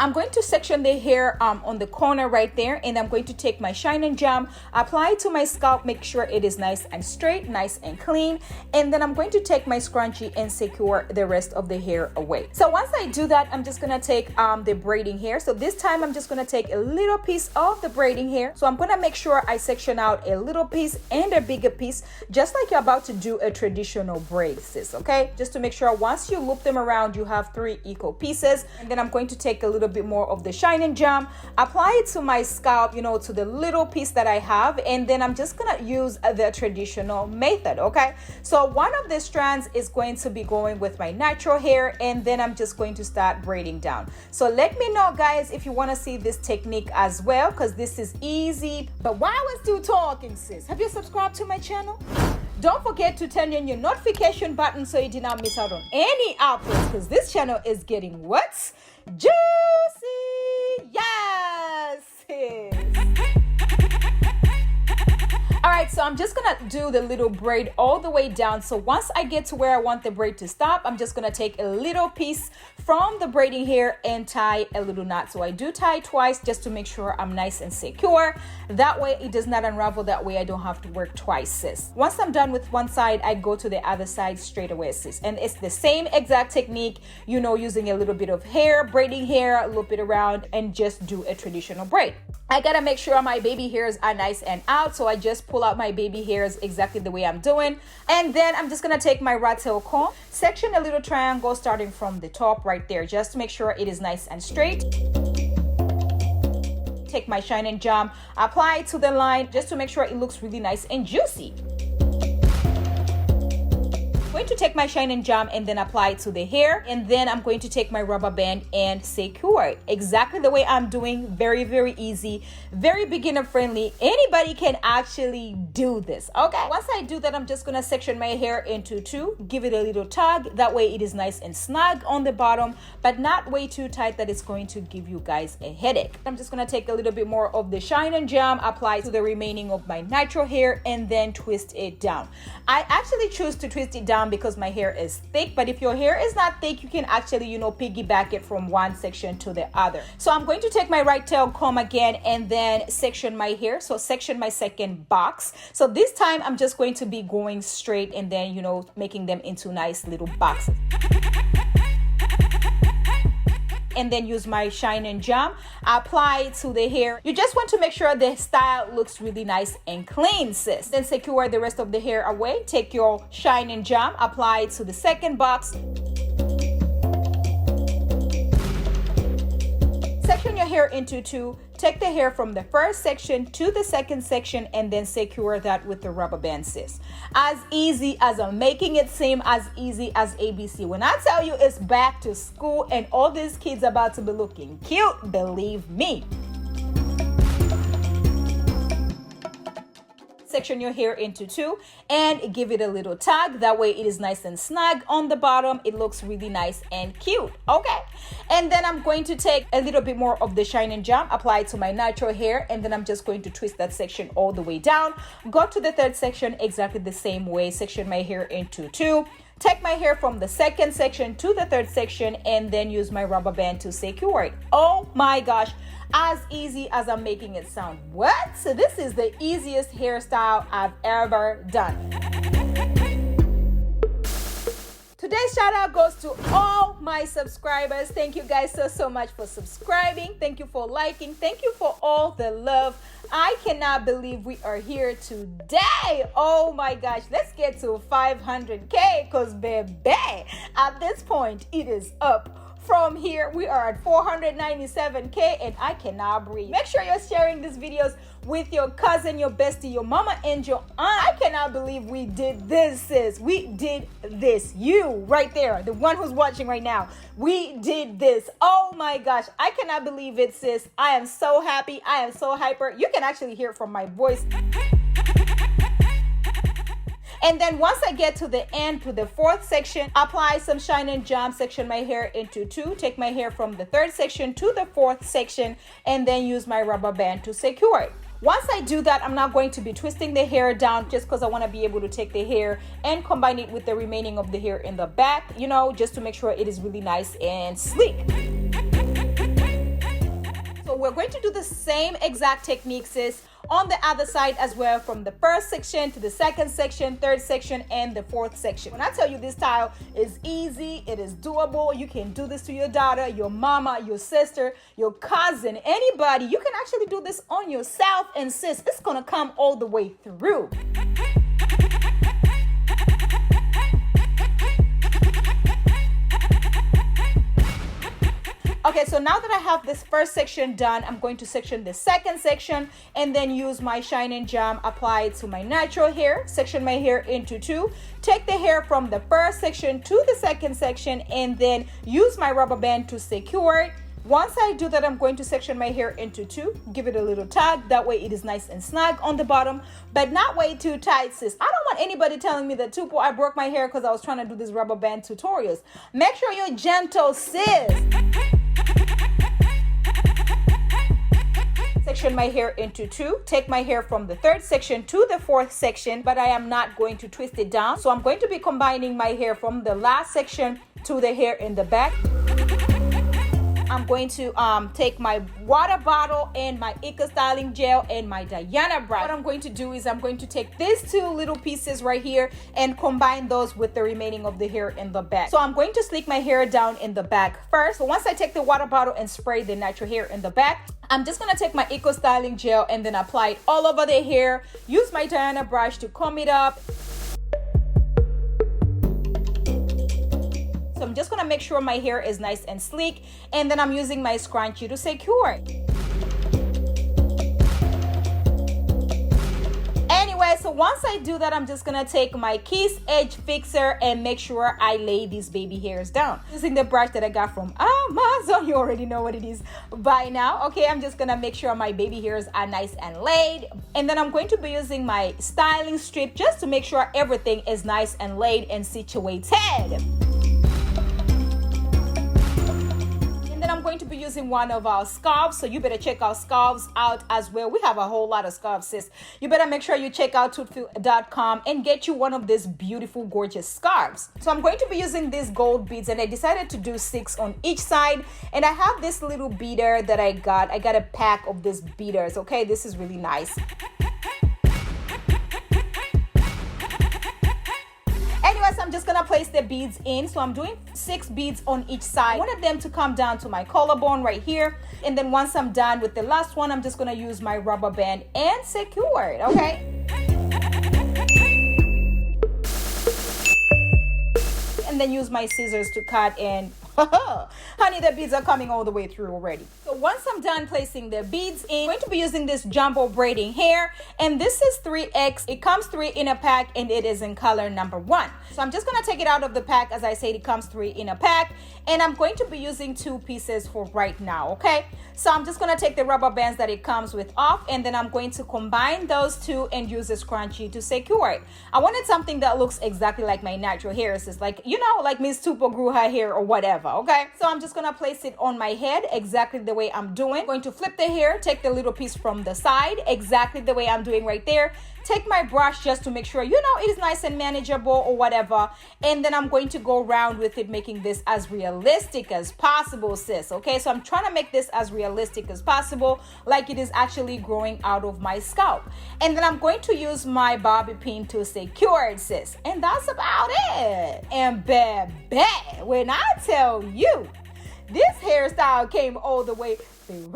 [SPEAKER 1] I'm going to section the hair on the corner right there, and I'm going to take my shine and jam, apply it to my scalp, make sure it is nice and straight, nice and clean, and then I'm going to take my scrunchie and secure the rest of the hair away. So once I do that, I'm just gonna take the braiding hair. So this time I'm just gonna take a little piece of the braiding hair. So I'm gonna make sure I section out a little piece and a bigger piece, just like you're about to do a traditional braid, sis, okay? Just to make sure once you loop them around, you have 3 equal pieces. And then I'm going to take a little bit more of the shine and jam, apply it to my scalp, to the little piece that I have, and then I'm just gonna use the traditional method, okay? So one of the strands is going to be going with my natural hair, and then I'm just going to start braiding down. So let me know, guys, if you want to see this technique as well, because this is easy. But while we're still talking, sis, have you subscribed to my channel? Don't forget to turn on your notification button so you do not miss out on any uploads, because this channel is getting what's juicy. Yes, sis. All right, so I'm just gonna do the little braid all the way down. So once I get to where I want the braid to stop, I'm just gonna take a little piece from the braiding hair and tie a little knot. So I do tie twice just to make sure I'm nice and secure. That way it does not unravel. That way I don't have to work twice, sis. Once I'm done with one side, I go to the other side straight away, sis. And it's the same exact technique, using a little bit of hair, braiding hair, loop it around, and just do a traditional braid. I gotta make sure my baby hairs are nice and out, so I just pull out my baby hairs exactly the way I'm doing. And then I'm just gonna take my rat tail comb, section a little triangle starting from the top right there, just to make sure it is nice and straight. Take my shine and jam, apply it to the line just to make sure it looks really nice and juicy. going to take my shine and jam and then apply it to the hair, and then I'm going to take my rubber band and secure it exactly the way I'm doing. Very, very easy, very beginner friendly. Anybody can actually do this. Okay, once I do that, I'm just gonna section my hair into two, give it a little tug, that way it is nice and snug on the bottom, but not way too tight that it's going to give you guys a headache. I'm just gonna take a little bit more of the shine and jam, apply to the remaining of my natural hair, and then twist it down. I actually choose to twist it down because my hair is thick, but if your hair is not thick, you can actually, you know, piggyback it from one section to the other. So I'm going to take my right tail comb again and then section my hair. So section my second box. So this time I'm just going to be going straight and then, you know, making them into nice little boxes. And then use my shine and jam, apply it to the hair. You just want to make sure the style looks really nice and clean, sis. Then secure the rest of the hair away. Take your shine and jam, apply it to the second box. Section your hair into two. Take the hair from the first section to the second section and then secure that with the rubber band, sis. As easy as I'm making it seem, as easy as ABC. When I tell you it's back to school and all these kids about to be looking cute, believe me. Section your hair into two and give it a little tug, that way it is nice and snug on the bottom. It looks really nice and cute. Okay, and then I'm going to take a little bit more of the shine and jam, apply it to my natural hair, and then I'm just going to twist that section all the way down. Go to the third section exactly the same way, section my hair into two. Take my hair from the second section to the third section and then use my rubber band to secure it. Oh my gosh, as easy as I'm making it sound. What? So this is the easiest hairstyle I've ever done. Today's shout out goes to all my subscribers. Thank you guys so much for subscribing. Thank you for liking. Thank you for all the love. I cannot believe we are here today. Oh my gosh, let's get to 500K because baby, at this point it is up. From here, we are at 497K and I cannot breathe. Make sure you're sharing these videos with your cousin, your bestie, your mama, and your aunt. I cannot believe we did this, sis. We did this. You right there, the one who's watching right now. We did this. Oh my gosh, I cannot believe it, sis. I am so happy. I am so hyper. You can actually hear it from my voice. And then once I get to the end, to the fourth section, apply some shine and jam, section my hair into two, take my hair from the third section to the fourth section, and then use my rubber band to secure it. Once I do that, I'm not going to be twisting the hair down just because I want to be able to take the hair and combine it with the remaining of the hair in the back, you know, just to make sure it is really nice and sleek. So we're going to do the same exact technique, sis, on the other side as well, from the first section to the second section, third section, and the fourth section. When I tell you this style is easy, it is doable. You can do this to your daughter, your mama, your sister, your cousin, anybody. You can actually do this on yourself, and sis, it's gonna come all the way through. Okay, so now that I have this first section done, I'm going to section the second section and then use my shine and jam, apply it to my natural hair, section my hair into two, take the hair from the first section to the second section, and then use my rubber band to secure it. Once I do that, I'm going to section my hair into two, give it a little tug, that way it is nice and snug on the bottom, but not way too tight, sis. I don't want anybody telling me that, Tupo, I broke my hair because I was trying to do these rubber band tutorials. Make sure you're gentle, sis. Section my hair into two, take my hair from the third section to the fourth section, but I am not going to twist it down. So I'm going to be combining my hair from the last section to the hair in the back. I'm going to take my water bottle and my styling gel and my Diana brush. What I'm going to do is I'm going to take these two little pieces right here and combine those with the remaining of the hair in the back. So I'm going to slick my hair down in the back first. So once I take the water bottle and spray the natural hair in the back, I'm just gonna take my styling gel and then apply it all over the hair. Use my Diana brush to comb it up. So I'm just gonna make sure my hair is nice and sleek, and then I'm using my scrunchie to secure it. Anyway, Anyway, so once I do that, I'm just gonna take my Kiss Edge Fixer and make sure I lay these baby hairs down. Using the brush that I got from Amazon, you already know what it is by now. Okay, I'm just gonna make sure my baby hairs are nice and laid. And then I'm going to be using my styling strip just to make sure everything is nice and laid and situated. I'm going to be using one of our scarves, so you better check our scarves out as well. We have a whole lot of scarves, sis. You better make sure you check out Tupo1 and get you one of these beautiful, gorgeous scarves. So I'm going to be using these gold beads, and I decided to do 6 on each side. And I have this little beader that I got a pack of these beaders. Okay, this is really nice. Anyways, I'm just gonna place the beads in. So I'm doing 6 beads on each side. I wanted them to come down to my collarbone right here. And then once I'm done with the last one, I'm just gonna use my rubber band and secure it, okay? And then use my scissors to cut, and honey, the beads are coming all the way through already. So once I'm done placing the beads in, I'm going to be using this jumbo braiding hair, and this is 3X. It comes 3 in a pack, and it is in color number 1. So I'm just gonna take it out of the pack. As I said, it comes 3 in a pack, and I'm going to be using 2 pieces for right now, okay? So I'm just gonna take the rubber bands that it comes with off, and then I'm going to combine those 2 and use a scrunchie to secure it. I wanted something that looks exactly like my natural hair. It's just like, you know, like Miss Tupo grew her hair or whatever, okay? So I'm just gonna place it on my head exactly the way I'm doing. I'm going to flip the hair, take the little piece from the side exactly the way I'm doing right there. Take my brush just to make sure, you know, it is nice and manageable or whatever. And then I'm going to go around with it, making this as realistic as possible, sis. Okay, so I'm trying to make this as realistic as possible, like it is actually growing out of my scalp. And then I'm going to use my bobby pin to secure it, sis. And that's about it. And baby, when I tell you, this hairstyle came all the way through.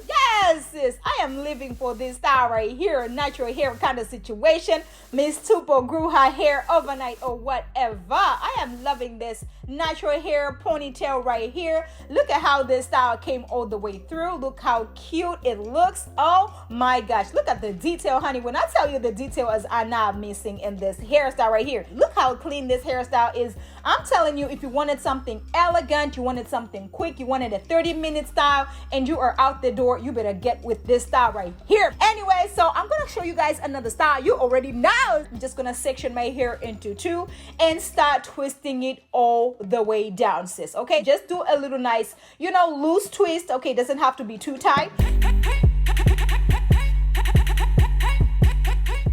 [SPEAKER 1] Yes, sis, I am living for this style right here, a natural hair kind of situation. Miss Tupo grew her hair overnight or whatever. I am loving this natural hair ponytail right here. Look at how this style came all the way through. Look how cute it looks. Oh my gosh, look at the detail, honey. When I tell you the details are not missing in this hairstyle right here. Look how clean this hairstyle is. I'm telling you, if you wanted something elegant, you wanted something quick, you wanted a 30-minute style, and you are out the door, you better get with this style right here. Anyway, so I'm gonna show you guys another style. You already know. I'm just gonna section my hair into 2 and start twisting it all the way down, sis. Okay, just do a little nice, you know, loose twist. Okay, it doesn't have to be too tight.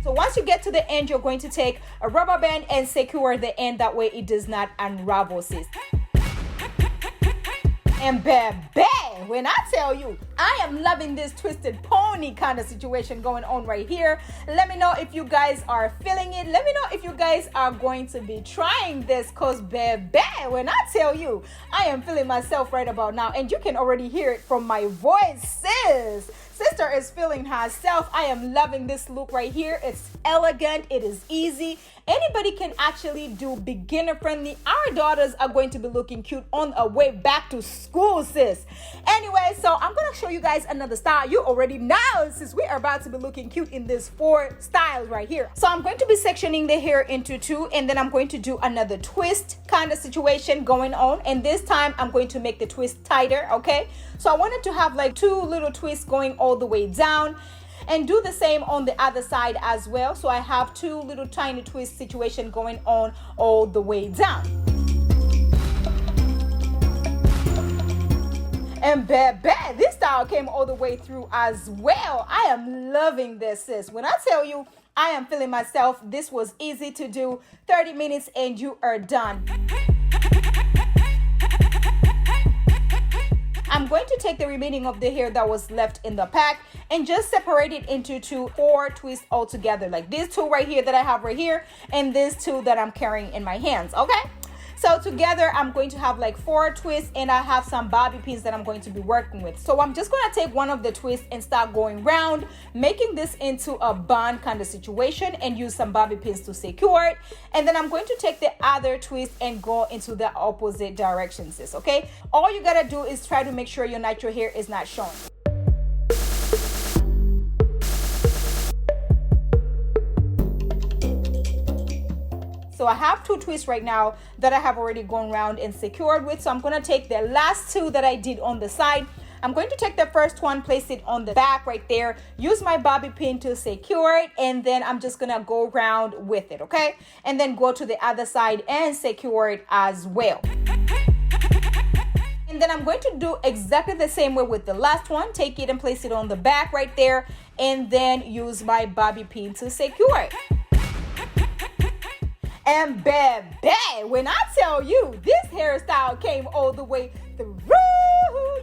[SPEAKER 1] So once you get to the end, you're going to take a rubber band and secure the end. That way it does not unravel, sis. And baby, when I tell you, I am loving this twisted pony kind of situation going on right here. Let me know if you guys are feeling it. Let me know if you guys are going to be trying this, because baby, when I tell you, I am feeling myself right about now. And you can already hear it from my voice, sis. Sister is feeling herself. I am loving this look right here. It's elegant. It is easy. Anybody can actually do beginner friendly. Our daughters are going to be looking cute on our way back to school, sis. Anyway, so I'm going to show you guys another style. You already know, sis, we are about to be looking cute in this 4 styles right here. So I'm going to be sectioning the hair into 2, and then I'm going to do another twist kind of situation going on. And this time I'm going to make the twist tighter, okay? So I wanted to have like 2 little twists going all the way down, and do the same on the other side as well. So I have 2 little tiny twist situation going on all the way down. And baby, this style came all the way through as well. I am loving this, sis. When I tell you, I am feeling myself. This was easy to do. 30 minutes and you are done. I'm going to take the remaining of the hair that was left in the pack and just separate it into 4 twists all together, like these 2 right here that I have right here, and these 2 that I'm carrying in my hands, okay? So together I'm going to have like 4 twists, and I have some bobby pins that I'm going to be working with. So I'm just going to take one of the twists and start going round, making this into a bun kind of situation, and use some bobby pins to secure it. And then I'm going to take the other twist and go into the opposite direction, sis, okay? All you gotta do is try to make sure your natural hair is not showing. So I have 2 twists right now that I have already gone around and secured with. So I'm going to take the last 2 that I did on the side. I'm going to take the first one, place it on the back right there, use my bobby pin to secure it, and then I'm just gonna go around with it, okay? And then go to the other side and secure it as well. And then I'm going to do exactly the same way with the last one. Take it and place it on the back right there, and then use my bobby pin to secure it. And baby, when I tell you this hairstyle came all the way through,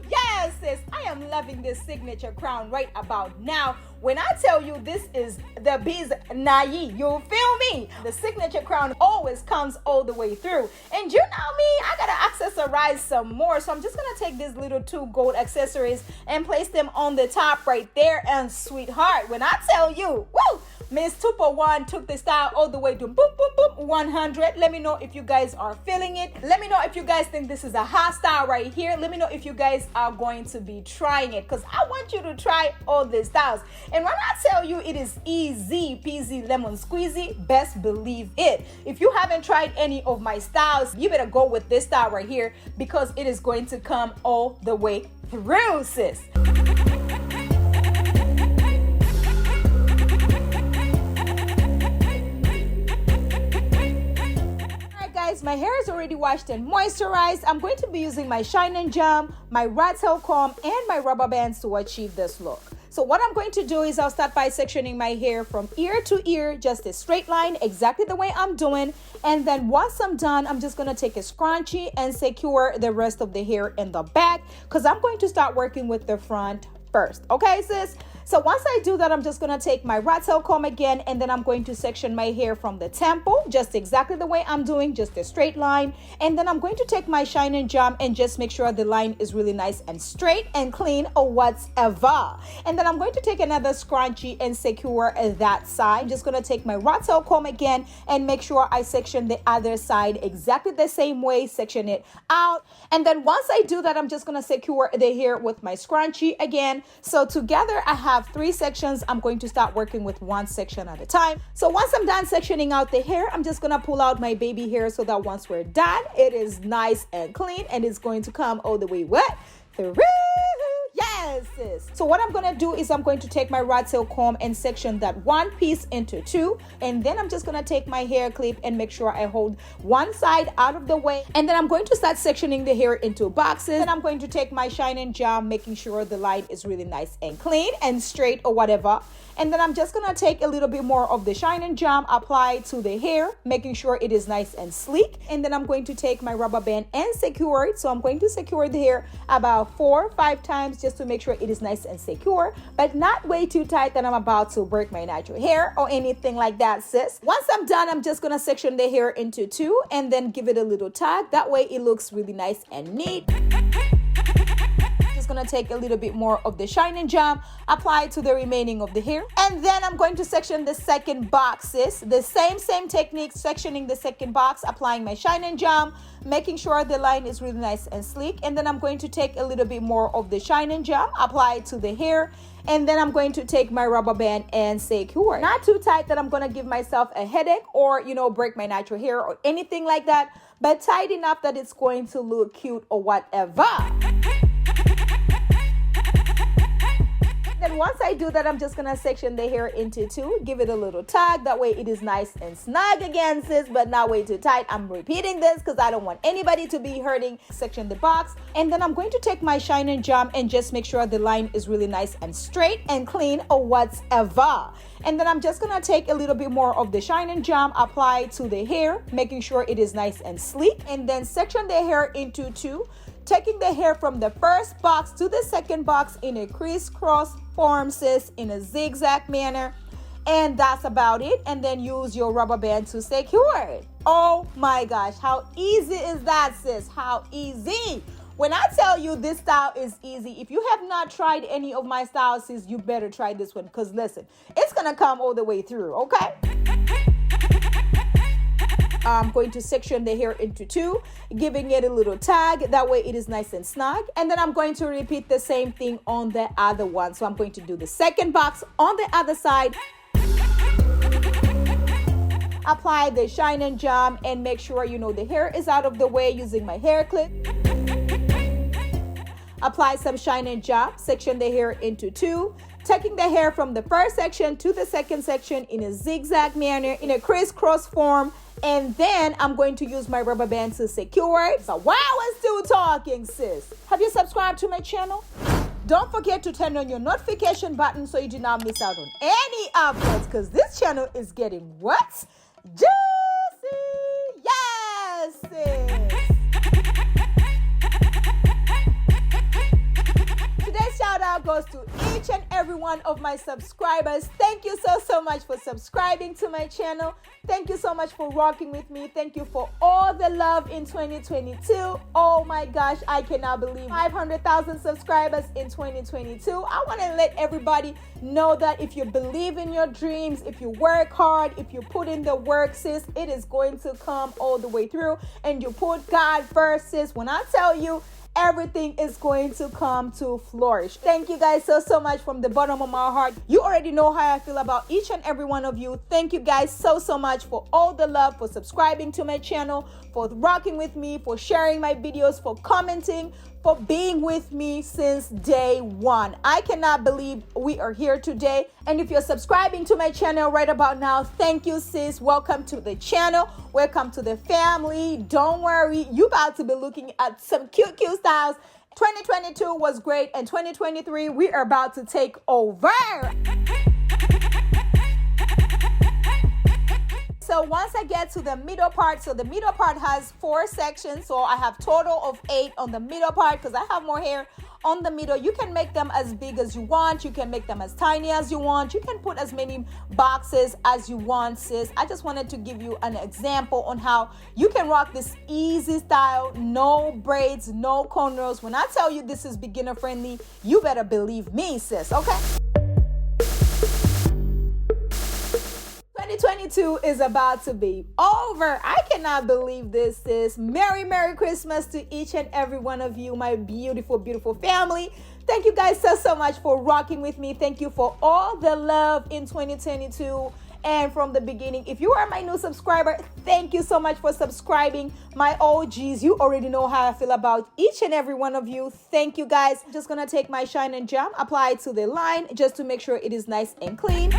[SPEAKER 1] yes, sis, I am loving this signature crown right about now. When I tell you this is the bee's nai, you feel me? The signature crown always comes all the way through. And you know me, I gotta accessorize some more. So I'm just gonna take these little 2 gold accessories and place them on the top right there. And sweetheart, when I tell you, woo! Miss Tupo1 took the style all the way to boom, boom, boom, 100. Let me know if you guys are feeling it. Let me know if you guys think this is a hot style right here. Let me know if you guys are going to be trying it, because I want you to try all the styles. And when I tell you it is easy peasy lemon squeezy, best believe it. If you haven't tried any of my styles, you better go with this style right here, because it is going to come all the way through, sis. My hair is already washed and moisturized. I'm going to be using my Shine and Jam, my rat tail comb, and my rubber bands to achieve this look. So what I'm going to do is I'll start by sectioning my hair from ear to ear, just a straight line, exactly the way I'm doing. And then once I'm done, I'm just going to take a scrunchie and secure the rest of the hair in the back, because I'm going to start working with the front first. Okay, sis? So once I do that, I'm just going to take my rat tail comb again, and then I'm going to section my hair from the temple, just exactly the way I'm doing, just a straight line. And then I'm going to take my Shine and Jam and just make sure the line is really nice and straight and clean or whatever. And then I'm going to take another scrunchie and secure that side. I'm just going to take my rat tail comb again and make sure I section the other side exactly the same way, section it out. And then once I do that, I'm just going to secure the hair with my scrunchie again. So together I have 3 sections. I'm going to start working with 1 section at a time. So once I'm done sectioning out the hair, I'm just going to pull out my baby hair so that once we're done, it is nice and clean, and it's going to come all the way what? Through. Yes, sis. So what I'm going to do is I'm going to take my rat tail comb and section that 1 piece into 2. And then I'm just going to take my hair clip and make sure I hold one side out of the way. And then I'm going to start sectioning the hair into boxes. And I'm going to take my Shine and Jam, making sure the line is really nice and clean and straight or whatever. And then I'm just going to take a little bit more of the Shine and Jam, apply to the hair, making sure it is nice and sleek. And then I'm going to take my rubber band and secure it. So I'm going to secure the hair about 4 or 5 times just to make sure it is nice and secure, but not way too tight that I'm about to break my natural hair or anything like that, sis. Once I'm done, I'm just going to section the hair into 2 and then give it a little tug. That way it looks really nice and neat. Going to take a little bit more of the Shine and Jam, apply to the remaining of the hair, and then I'm going to section the second boxes. The same technique, sectioning the second box, applying my Shine and Jam, making sure the line is really nice and sleek, and then I'm going to take a little bit more of the Shine and Jam, apply to the hair, and then I'm going to take my rubber band and secure. Not too tight that I'm going to give myself a headache or, you know, break my natural hair or anything like that, but tight enough that it's going to look cute or whatever. Then once I do that, I'm just gonna section the hair into 2, give it a little tug. That way it is nice and snug again, sis, but not way too tight. I'm repeating this because I don't want anybody to be hurting. Section the box, and then I'm going to take my Shine and Jam and just make sure the line is really nice and straight and clean or whatever. And then I'm just gonna take a little bit more of the Shine and Jam, apply to the hair, making sure it is nice and sleek, and then section the hair into 2, taking the hair from the first box to the second box in a crisscross form, sis, in a zigzag manner. And that's about it. And then use your rubber band to secure it. Oh my gosh, how easy is that, sis? How easy. When I tell you this style is easy, if you have not tried any of my styles, sis, you better try this one, because listen, it's gonna come all the way through, okay? I'm going to section the hair into 2, giving it a little tag. That way it is nice and snug. And then I'm going to repeat the same thing on the other one. So I'm going to do the second box on the other side. Apply the shine and jam and make sure the hair is out of the way using my hair clip. Apply some shine and jam, section the hair into two, taking the hair from the first section to the second section in a zigzag manner, in a crisscross form, and then I'm going to use my rubber band to secure it. So while we're still talking, sis, have you subscribed to my channel? Don't forget to turn on your notification button so you do not miss out on any uploads, because this channel is getting what? Juicy! Yes, sis! Today's shout out goes to each and every one of my subscribers. Thank you so much for subscribing to my channel. Thank you so much for rocking with me. Thank you for all the love in 2022. Oh my gosh, I cannot believe 500,000 subscribers in 2022. I want to let everybody know that if you believe in your dreams, if you work hard, if you put in the work, sis, it is going to come all the way through. And you put God first, sis. When I tell you, everything is going to come to flourish. Thank you guys so much from the bottom of my heart. You already know how I feel about each and every one of you. Thank you guys so much for all the love, for subscribing to my channel, for rocking with me, for sharing my videos, for commenting, for being with me since day one. I cannot believe we are here today. And if you're subscribing to my channel right about now, thank you, sis. Welcome to the channel. Welcome to the family. Don't worry, you're about to be looking at some cute styles. 2022 was great, and 2023 we are about to take over. So once I get to the middle part, so the middle part has 4 sections, so I have total of 8 on the middle part because I have more hair on the middle. You can make them as big as you want. You can make them as tiny as you want. You can put as many boxes as you want, sis. I just wanted to give you an example on how you can rock this easy style, no braids, no cornrows. When I tell you this is beginner friendly, you better believe me, sis, okay? 2022 is about to be over. I cannot believe this, sis. Merry Christmas to each and every one of you, my beautiful family. Thank you guys so much for rocking with me. Thank you for all the love in 2022 and from the beginning. If you are my new subscriber, thank you so much for subscribing. My OGs, you already know how I feel about each and every one of you. Thank you guys. I'm just gonna take my shine and jam, apply it to the line just to make sure it is nice and clean.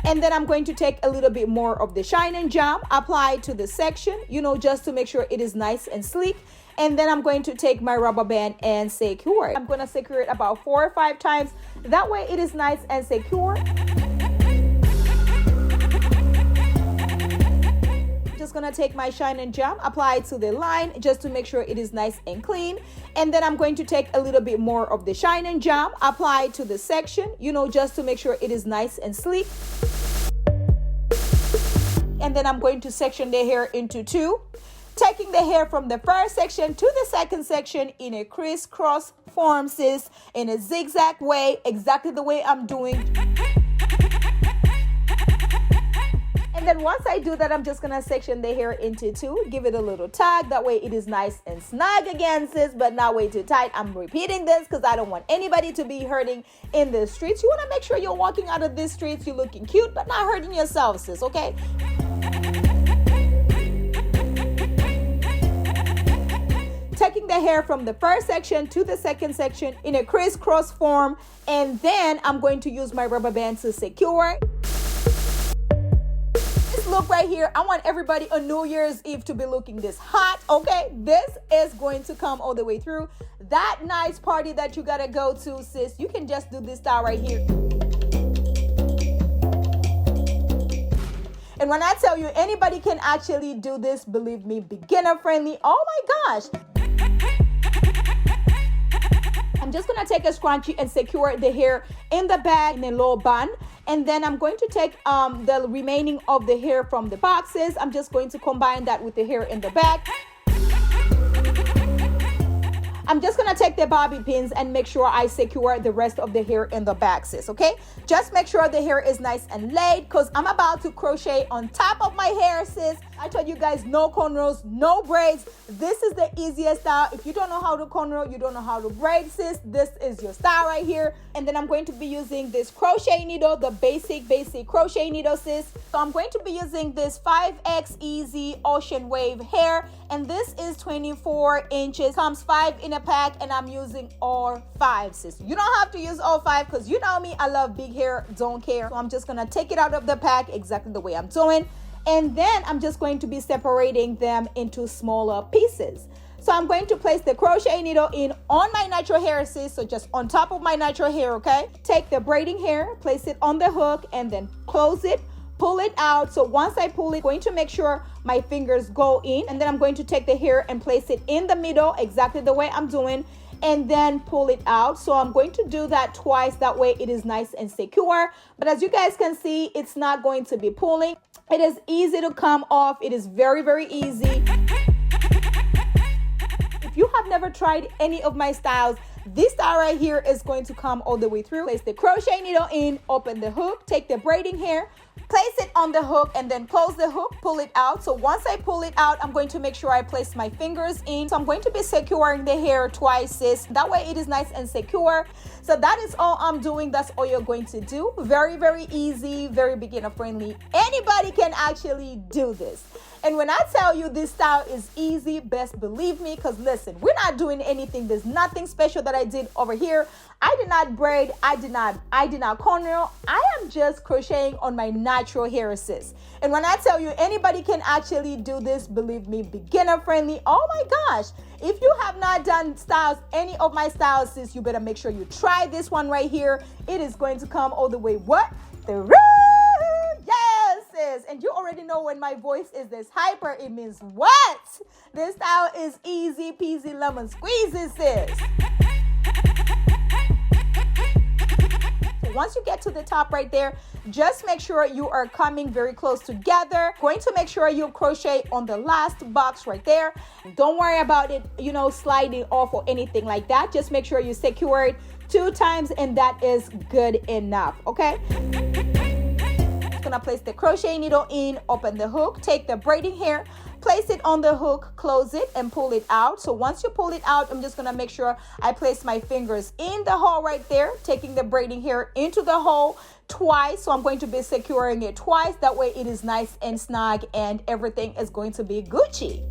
[SPEAKER 1] And then I'm going to take a little bit more of the shine and jam, apply it to the section, just to make sure it is nice and sleek. And then I'm going to take my rubber band and secure it. I'm going to secure it about 4 or 5 times. That way it is nice and secure. Just going to take my shine and jam, apply it to the line just to make sure it is nice and clean. And then I'm going to take a little bit more of the shine and jam, apply it to the section, just to make sure it is nice and sleek. And then I'm going to section the hair into 2, taking the hair from the first section to the second section in a crisscross form, sis, in a zigzag way, exactly the way I'm doing. And then once I do that, I'm just gonna section the hair into 2, give it a little tug. That way it is nice and snug again, sis, but not way too tight. I'm repeating this because I don't want anybody to be hurting in the streets. You wanna make sure you're walking out of these streets, you're looking cute, but not hurting yourself, sis, okay? Taking the hair from the first section to the second section in a crisscross form, and then I'm going to use my rubber band to secure. This look right here, I want everybody on New Year's Eve to be looking this hot, okay? This is going to come all the way through. That nice party that you gotta go to, sis, you can just do this style right here. And when I tell you anybody can actually do this, believe me, beginner friendly. Oh my gosh. I'm just gonna take a scrunchie and secure the hair in the back in a low bun. And then I'm going to take the remaining of the hair from the boxes. I'm just going to combine that with the hair in the back. I'm just gonna take the bobby pins and make sure I secure the rest of the hair in the back, sis, okay? Just make sure the hair is nice and laid, because I'm about to crochet on top of my hair, sis. I told you guys, no cornrows, no braids. This is the easiest style. If you don't know how to cornrow, you don't know how to braid, sis, this is your style right here. And then I'm going to be using this crochet needle, the basic crochet needle, sis. So I'm going to be using this 5X Easy Ocean Wave hair, and this is 24 inches. Comes 5 in a pack, and I'm using all 5, sis. You don't have to use all 5, because you know me, I love big hair, don't care. So I'm just gonna take it out of the pack exactly the way I'm doing, and then I'm just going to be separating them into smaller pieces. So I'm going to place the crochet needle in on my natural hair, sis, so just on top of my natural hair, okay? Take the braiding hair, place it on the hook, and then close it, pull it out. So once I pull it, I'm going to make sure my fingers go in, and then I'm going to take the hair and place it in the middle exactly the way I'm doing, and then pull it out. So I'm going to do that twice, that way it is nice and secure. But as you guys can see, it's not going to be pulling. It is easy to come off. It is very, very easy. If you have never tried any of my styles, this style right here is going to come all the way through. Place the crochet needle in, open the hook, take the braiding hair, place it on the hook, and then close the hook, pull it out. So once I pull it out, I'm going to make sure I place my fingers in. So I'm going to be securing the hair twice, sis. That way it is nice and secure. So that is all I'm doing. That's all you're going to do. Very, very easy, very beginner friendly. Anybody can actually do this. And when I tell you this style is easy, best believe me, because listen, we're not doing anything. There's nothing special that I did over here. I did not braid. I did not cornrow. I am just crocheting on my natural hair, sis. And when I tell you anybody can actually do this, believe me, beginner friendly. Oh my gosh. If you have not done styles, any of my styles, sis, you better make sure you try this one right here. It is going to come all the way what? Through. Yes, sis. And you already know when my voice is this hyper, it means what? This style is easy peasy lemon squeezy, sis. So once you get to the top right there, just make sure you are coming very close together. Going to make sure you crochet on the last box right there. Don't worry about it, sliding off or anything like that. Just make sure you secure it 2 times, and that is good enough, okay? Gonna place the crochet needle in, open the hook, take the braiding hair, place it on the hook, close it, and pull it out. So once you pull it out, I'm just gonna make sure I place my fingers in the hole right there, taking the braiding hair into the hole twice. So I'm going to be securing it twice. That way it is nice and snug, and everything is going to be Gucci.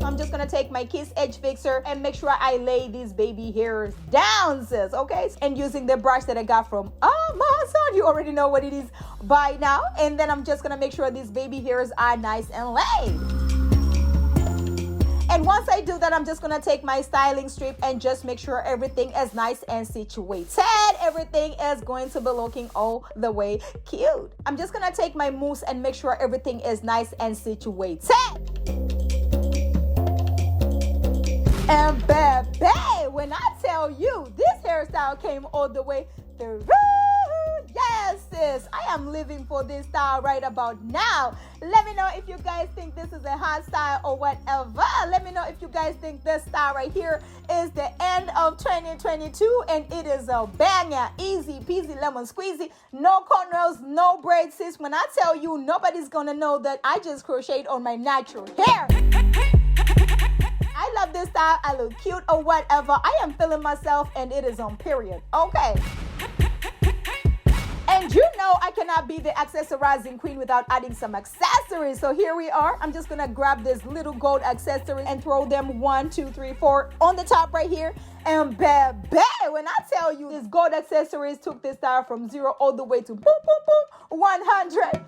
[SPEAKER 1] I'm just gonna take my Kiss Edge Fixer and make sure I lay these baby hairs down, sis, okay? And using the brush that I got from Amazon, you already know what it is by now. And then I'm just gonna make sure these baby hairs are nice and laid. And once I do that, I'm just gonna take my styling strip and just make sure everything is nice and situated. Everything is going to be looking all the way cute. I'm just gonna take my mousse and make sure everything is nice and situated. And baby, when I tell you this hairstyle came all the way through, yes, sis, I am living for this style right about now. Let me know if you guys think this is a hot style or whatever. Let me know if you guys think this style right here is the end of 2022 and it is a banger, easy peasy lemon squeezy, no cornrows, no braids, sis. When I tell you, nobody's gonna know that I just crocheted on my natural hair. I love this style. I look cute or whatever. I am feeling myself and it is on period. Okay. And you know I cannot be the accessorizing queen without adding some accessories. So here we are. I'm just gonna grab this little gold accessory and throw them 1, 2, 3, 4 on the top right here. And baby, when I tell you this gold accessories took this style from 0 all the way to boom, boom, boom, 100.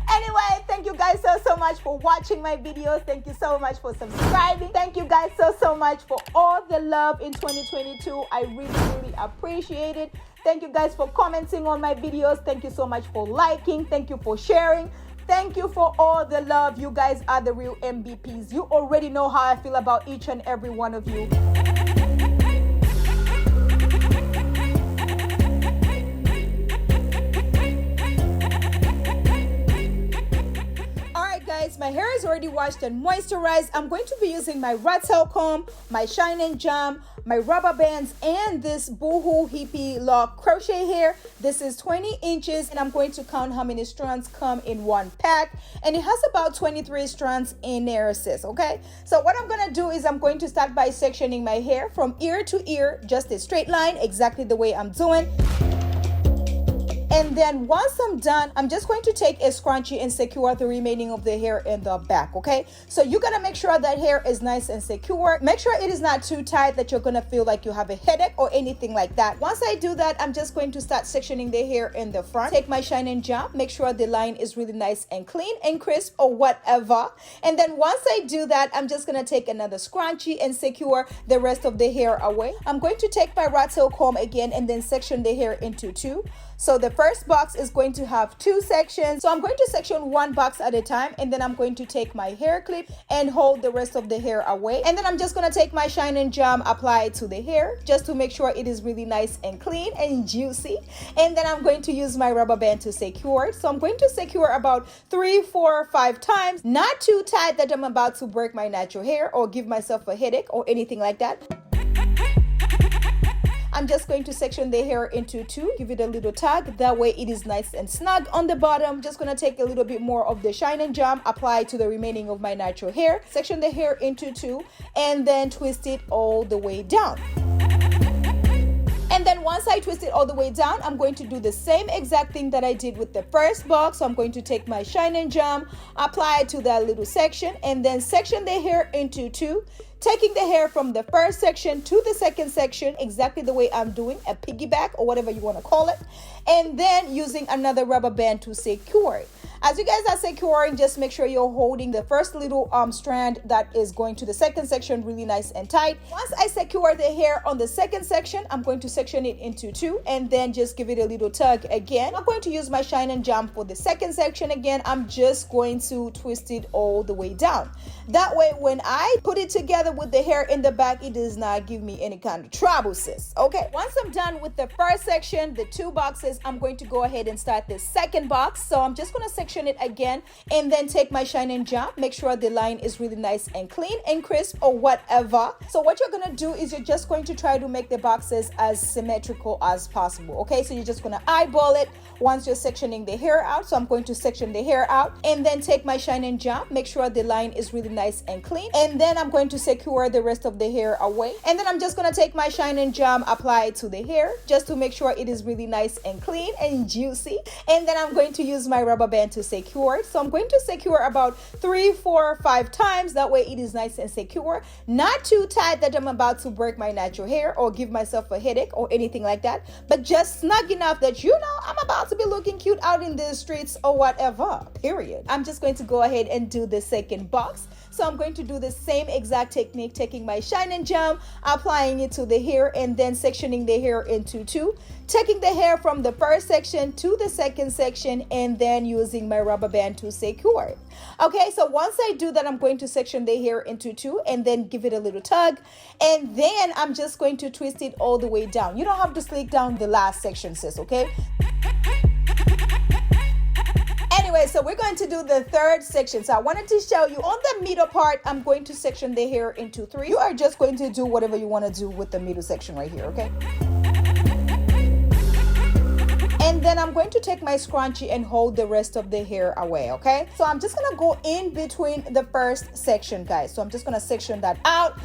[SPEAKER 1] Anyway, thank you guys so much for watching my videos. Thank you so much for subscribing. Thank you guys so much for all the love in 2022. I really appreciate it. Thank you guys for commenting on my videos. Thank you so much for liking. Thank you for sharing. Thank you for all the love. You guys are the real MVPs. You already know how I feel about each and every one of you. my hair is already washed and moisturized, I'm going to be using my rat tail comb, my shine and jam, my rubber bands, and this boohoo hippie lock crochet hair. This is 20 inches, and I'm going to count how many strands come in one pack, and it has about 23 strands in there, sis. Okay, so what I'm gonna do is I'm going to start by sectioning my hair from ear to ear, just a straight line, exactly the way I'm doing. And then once I'm done, I'm just going to take a scrunchie and secure the remaining of the hair in the back, okay? So you gotta make sure that hair is nice and secure. Make sure it is not too tight that you're gonna feel like you have a headache or anything like that. Once I do that, I'm just going to start sectioning the hair in the front. Take my shine and jam, make sure the line is really nice and clean and crisp or whatever. And then once I do that, I'm just gonna take another scrunchie and secure the rest of the hair away. I'm going to take my rat tail comb again and then section the hair into two. So the first box is going to have two sections. So I'm going to section one box at a time, and then I'm going to take my hair clip and hold the rest of the hair away. And then I'm just going to take my shine and jam, apply it to the hair just to make sure it is really nice and clean and juicy. And then I'm going to use my rubber band to secure it. So I'm going to secure about 3, 4, 5 times, not too tight that I'm about to break my natural hair or give myself a headache or anything like that. I'm just going to section the hair into two, give it a little tug, that way it is nice and snug on the bottom. Just gonna take a little bit more of the shine and jam, apply it to the remaining of my natural hair, section the hair into two, and then twist it all the way down. And then once I twist it all the way down, I'm going to do the same exact thing that I did with the first box. So I'm going to take my shine and jam, apply it to that little section, and then section the hair into two, taking the hair from the first section to the second section, exactly the way I'm doing, a piggyback or whatever you want to call it, and then using another rubber band to secure it. As you guys are securing, just make sure you're holding the first little strand that is going to the second section really nice and tight. Once I secure the hair on the second section, I'm going to section it into two and then just give it a little tug again. I'm going to use my shine and jam for the second section again. I'm just going to twist it all the way down. That way, when I put it together with the hair in the back, it does not give me any kind of trouble, sis. Okay, once I'm done with the first section, the two boxes, I'm going to go ahead and start the second box. So I'm just going to section it again and then take my shine and jam, make sure the line is really nice and clean and crisp or whatever. So what you're going to do is you're just going to try to make the boxes as symmetrical as possible. Okay, so you're just going to eyeball it once you're sectioning the hair out. So I'm going to section the hair out and then take my shine and jam, make sure the line is really nice and clean, and then I'm going to secure the rest of the hair away. And then I'm just going to take my shine and jam, apply it to the hair just to make sure it is really nice and clean and juicy. And then I'm going to use my rubber band to secure it. So I'm going to secure about 3, 4, 5 times, that way it is nice and secure, not too tight that I'm about to break my natural hair or give myself a headache or anything like that, but just snug enough that you know I'm about to be looking cute out in the streets or whatever, period. I'm just going to go ahead and do the second box. So I'm going to do the same exact technique, taking my shine and jam, applying it to the hair, and then sectioning the hair into two, taking the hair from the first section to the second section, and then using my rubber band to secure it. Okay, so once I do that, I'm going to section the hair into two and then give it a little tug, and then I'm just going to twist it all the way down. You don't have to slick down the last section, sis, okay? Anyway, so we're going to do the third section. So I wanted to show you on the middle part, I'm going to section the hair into 3. You are just going to do whatever you want to do with the middle section right here, okay? And then I'm going to take my scrunchie and hold the rest of the hair away, okay? So I'm just going to go in between the first section, guys. So I'm just going to section that out.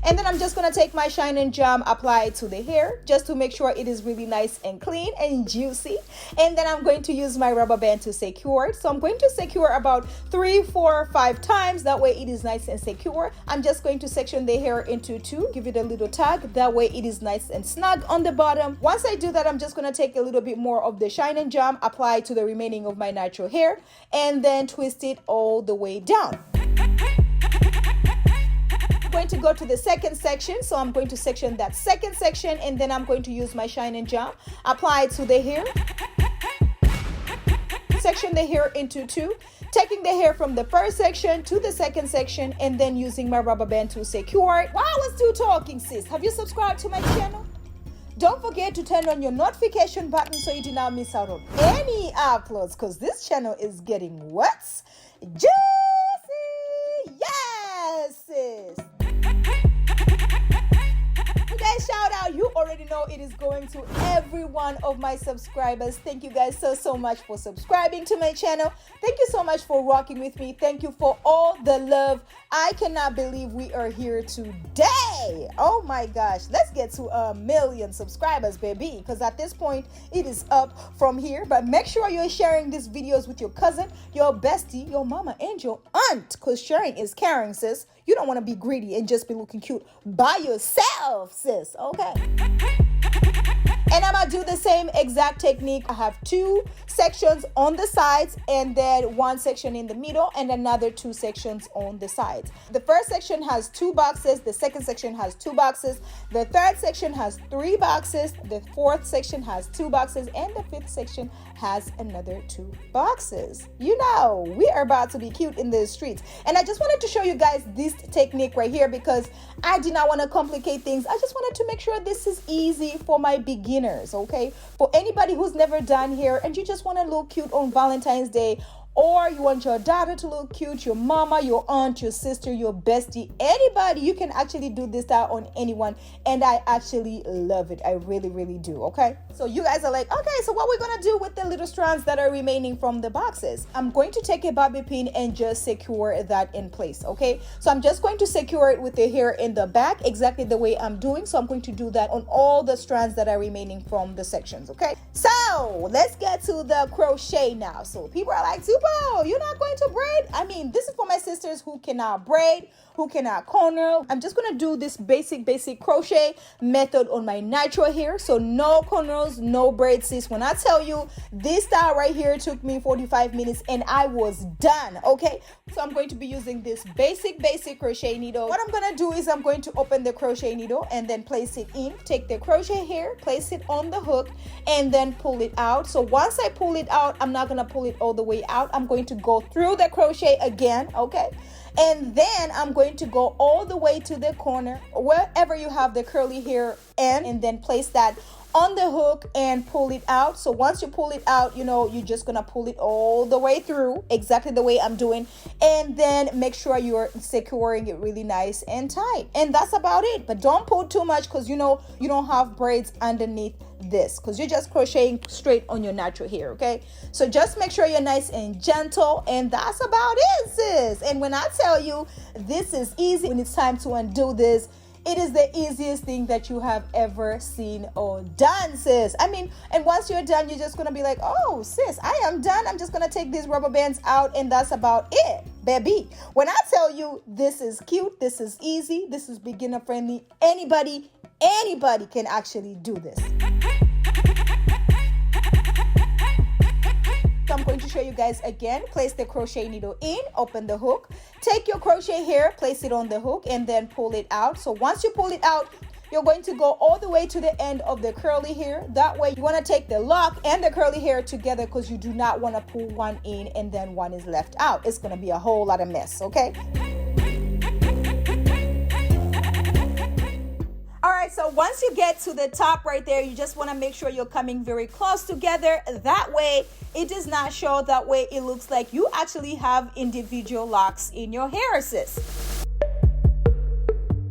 [SPEAKER 1] And then I'm just going to take my shine and jam, apply it to the hair just to make sure it is really nice and clean and juicy. And then I'm going to use my rubber band to secure it. So I'm going to secure about 3, 4, 5 times. That way it is nice and secure. I'm just going to section the hair into two, give it a little tug. That way it is nice and snug on the bottom. Once I do that, I'm just going to take a little bit more of the shine and jam, apply it to the remaining of my natural hair, and then twist it all the way down. Going to go to the second section, so I'm going to section that second section, and then I'm going to use my shine and jam, apply it to the hair, section the hair into two, taking the hair from the first section to the second section, and then using my rubber band to secure it. While I was still talking, sis, have you subscribed to my channel? Don't forget to turn on your notification button so you do not miss out on any uploads, because this channel is getting what's juicy. Yes, sis. Today's shout out, you already know it is going to every one of my subscribers. Thank you guys so much for subscribing to my channel. Thank you so much for rocking with me. Thank you for all the love. I cannot believe we are here today. Oh my gosh, let's get to 1 million subscribers, baby, because at this point it is up from here. But make sure you're sharing these videos with your cousin, your bestie, your mama, and your aunt, because sharing is caring, sis. You don't want to be greedy and just be looking cute by yourself, sis. Okay. And I'm gonna do the same exact technique. I have 2 sections on the sides, and then 1 section in the middle, and another 2 sections on the sides. The first section has 2 boxes, the second section has 2 boxes, the third section has 3 boxes, the fourth section has 2 boxes, and the fifth section has another 2 boxes. You know, we are about to be cute in the streets. And I just wanted to show you guys this technique right here because I did not want to complicate things. I just wanted to make sure this is easy for my beginners, okay? For anybody who's never done hair and you just want to look cute on Valentine's Day, or you want your daughter to look cute, your mama, your aunt, your sister, your bestie, anybody, you can actually do this style on anyone. And I actually love it. I really do, okay? So you guys are like, okay, so what we're gonna do with the little strands that are remaining from the boxes? I'm going to take a bobby pin and just secure that in place, okay? So I'm just going to secure it with the hair in the back, exactly the way I'm doing. So I'm going to do that on all the strands that are remaining from the sections, okay? So let's get to the crochet now. So people are like, Tupo, you're not going to braid? I mean, this is for my sisters who cannot braid, who cannot corner. I'm just gonna do this basic crochet method on my natural hair. So no corners, no braid, sis. When I tell you this style right here took me 45 minutes and I was done, okay? So I'm going to be using this basic crochet needle. What I'm gonna do is I'm going to open the crochet needle and then place it in, take the crochet hair, place it on the hook, and then pull it out. So once I pull it out, I'm not gonna pull it all the way out. I'm going to go through the crochet again, okay? And then I'm going to go all the way to the corner, wherever you have the curly hair end, and then place that on the hook and pull it out. So once you pull it out, you know, you're just gonna pull it all the way through, exactly the way I'm doing, and then make sure you're securing it really nice and tight. And that's about it. But don't pull too much, because you know you don't have braids underneath this, because you're just crocheting straight on your natural hair, okay? So just make sure you're nice and gentle, and that's about it, sis. And when I tell you this is easy, when it's time to undo this, it is the easiest thing that you have ever seen or done, sis. I mean, and once you're done, you're just gonna be like, oh sis, I am done. I'm just gonna take these rubber bands out, and that's about it, baby. When I tell you this is cute, this is easy, this is beginner friendly, anybody can actually do this. So I'm going to show you guys again. Place the crochet needle in, open the hook, take your crochet hair, place it on the hook, and then pull it out. So once you pull it out, you're going to go all the way to the end of the curly hair. That way you want to take the lock and the curly hair together, because you do not want to pull one in and then one is left out. It's going to be a whole lot of mess, okay? All right, so once you get to the top right there, you just want to make sure you're coming very close together. That way it does not show. That way it looks like you actually have individual locks in your hair, sis.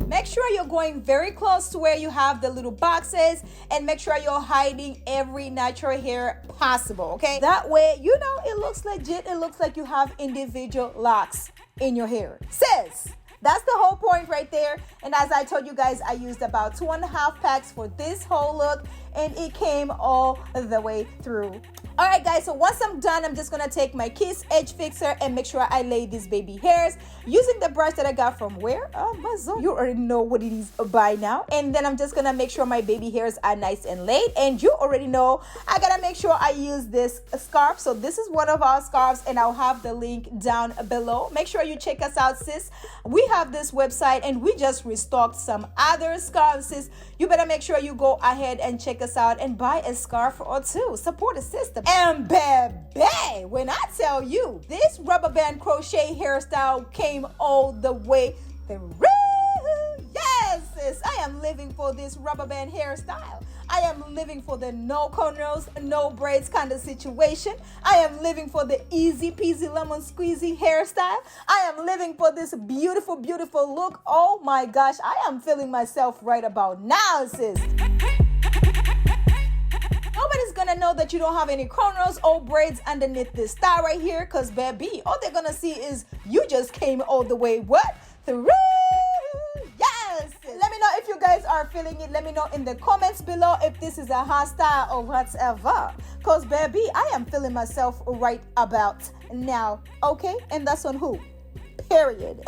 [SPEAKER 1] Make sure you're going very close to where you have the little boxes, and make sure you're hiding every natural hair possible, okay? That way, you know, it looks legit. It looks like you have individual locks in your hair, sis. That's the whole point right there. And as I told you guys, I used about 2.5 packs for this whole look, and it came all the way through. All right, guys, so once I'm done, I'm just gonna take my Kiss Edge Fixer and make sure I lay these baby hairs using the brush that I got from where? Amazon. You already know what it is by now. And then I'm just gonna make sure my baby hairs are nice and laid. And you already know I gotta make sure I use this scarf. So this is one of our scarves, and I'll have the link down below. Make sure you check us out, sis. We have this website, and we just restocked some other scarves, sis. You better make sure you go ahead and check us out and buy a scarf or two. Support the system. And baby, when I tell you this rubber band crochet hairstyle came all the way through, yes, sis. I am living for this rubber band hairstyle. I am living for the no cornrows, no braids kind of situation. I am living for the easy peasy lemon squeezy hairstyle. I am living for this beautiful, beautiful look. Oh my gosh, I am feeling myself right about now, sis. Nobody's gonna know that you don't have any cornrows or braids underneath this style right here, because baby, all they're gonna see is you just came all the way what? Through. Yes! Let me know if you guys are feeling it. Let me know in the comments below if this is a hairstyle or whatever. Because baby, I am feeling myself right about now. Okay? And that's on who? Period.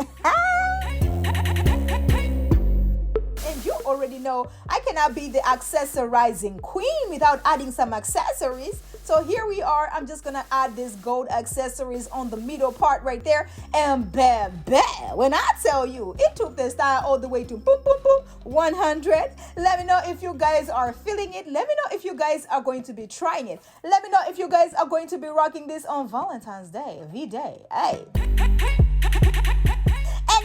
[SPEAKER 1] And you already know I cannot be the accessorizing queen without adding some accessories. So here we are. I'm just gonna add this gold accessories on the middle part right there. And baby, when I tell you, it took the style all the way to boom, boom, boom, 100. Let me know if you guys are feeling it. Let me know if you guys are going to be trying it. Let me know if you guys are going to be rocking this on Valentine's Day, V-Day. Hey.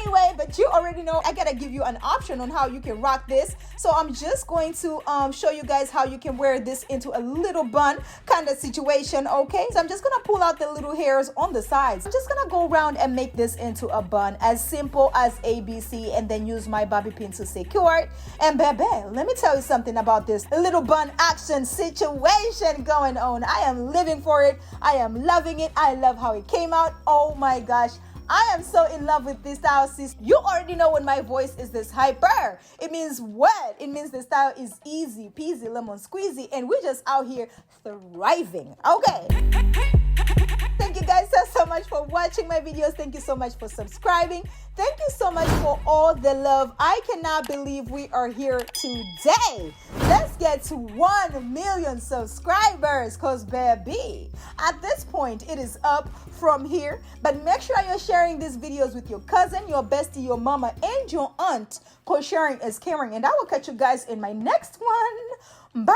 [SPEAKER 1] Anyway, but you already know I gotta give you an option on how you can rock this. So I'm just going to show you guys how you can wear this into a little bun kind of situation, okay? So I'm just gonna pull out the little hairs on the sides. I'm just gonna go around and make this into a bun as simple as ABC, and then use my bobby pin to secure it. And baby, let me tell you something about this little bun action situation going on. I am living for it. I am loving it. I love how it came out. Oh my gosh. I am so in love with this style, sis. You already know when my voice is this hyper. It means what? It means the style is easy peasy lemon squeezy, and we're just out here thriving. Okay. Thank you guys so much for watching my videos. Thank you so much for subscribing. Thank you so much for all the love. I cannot believe we are here today. Let's get to 1 million subscribers, because baby, at this point, it is up from here. But make sure you're sharing these videos with your cousin, your bestie, your mama, and your aunt, because sharing is caring. And I will catch you guys in my next one. Bye!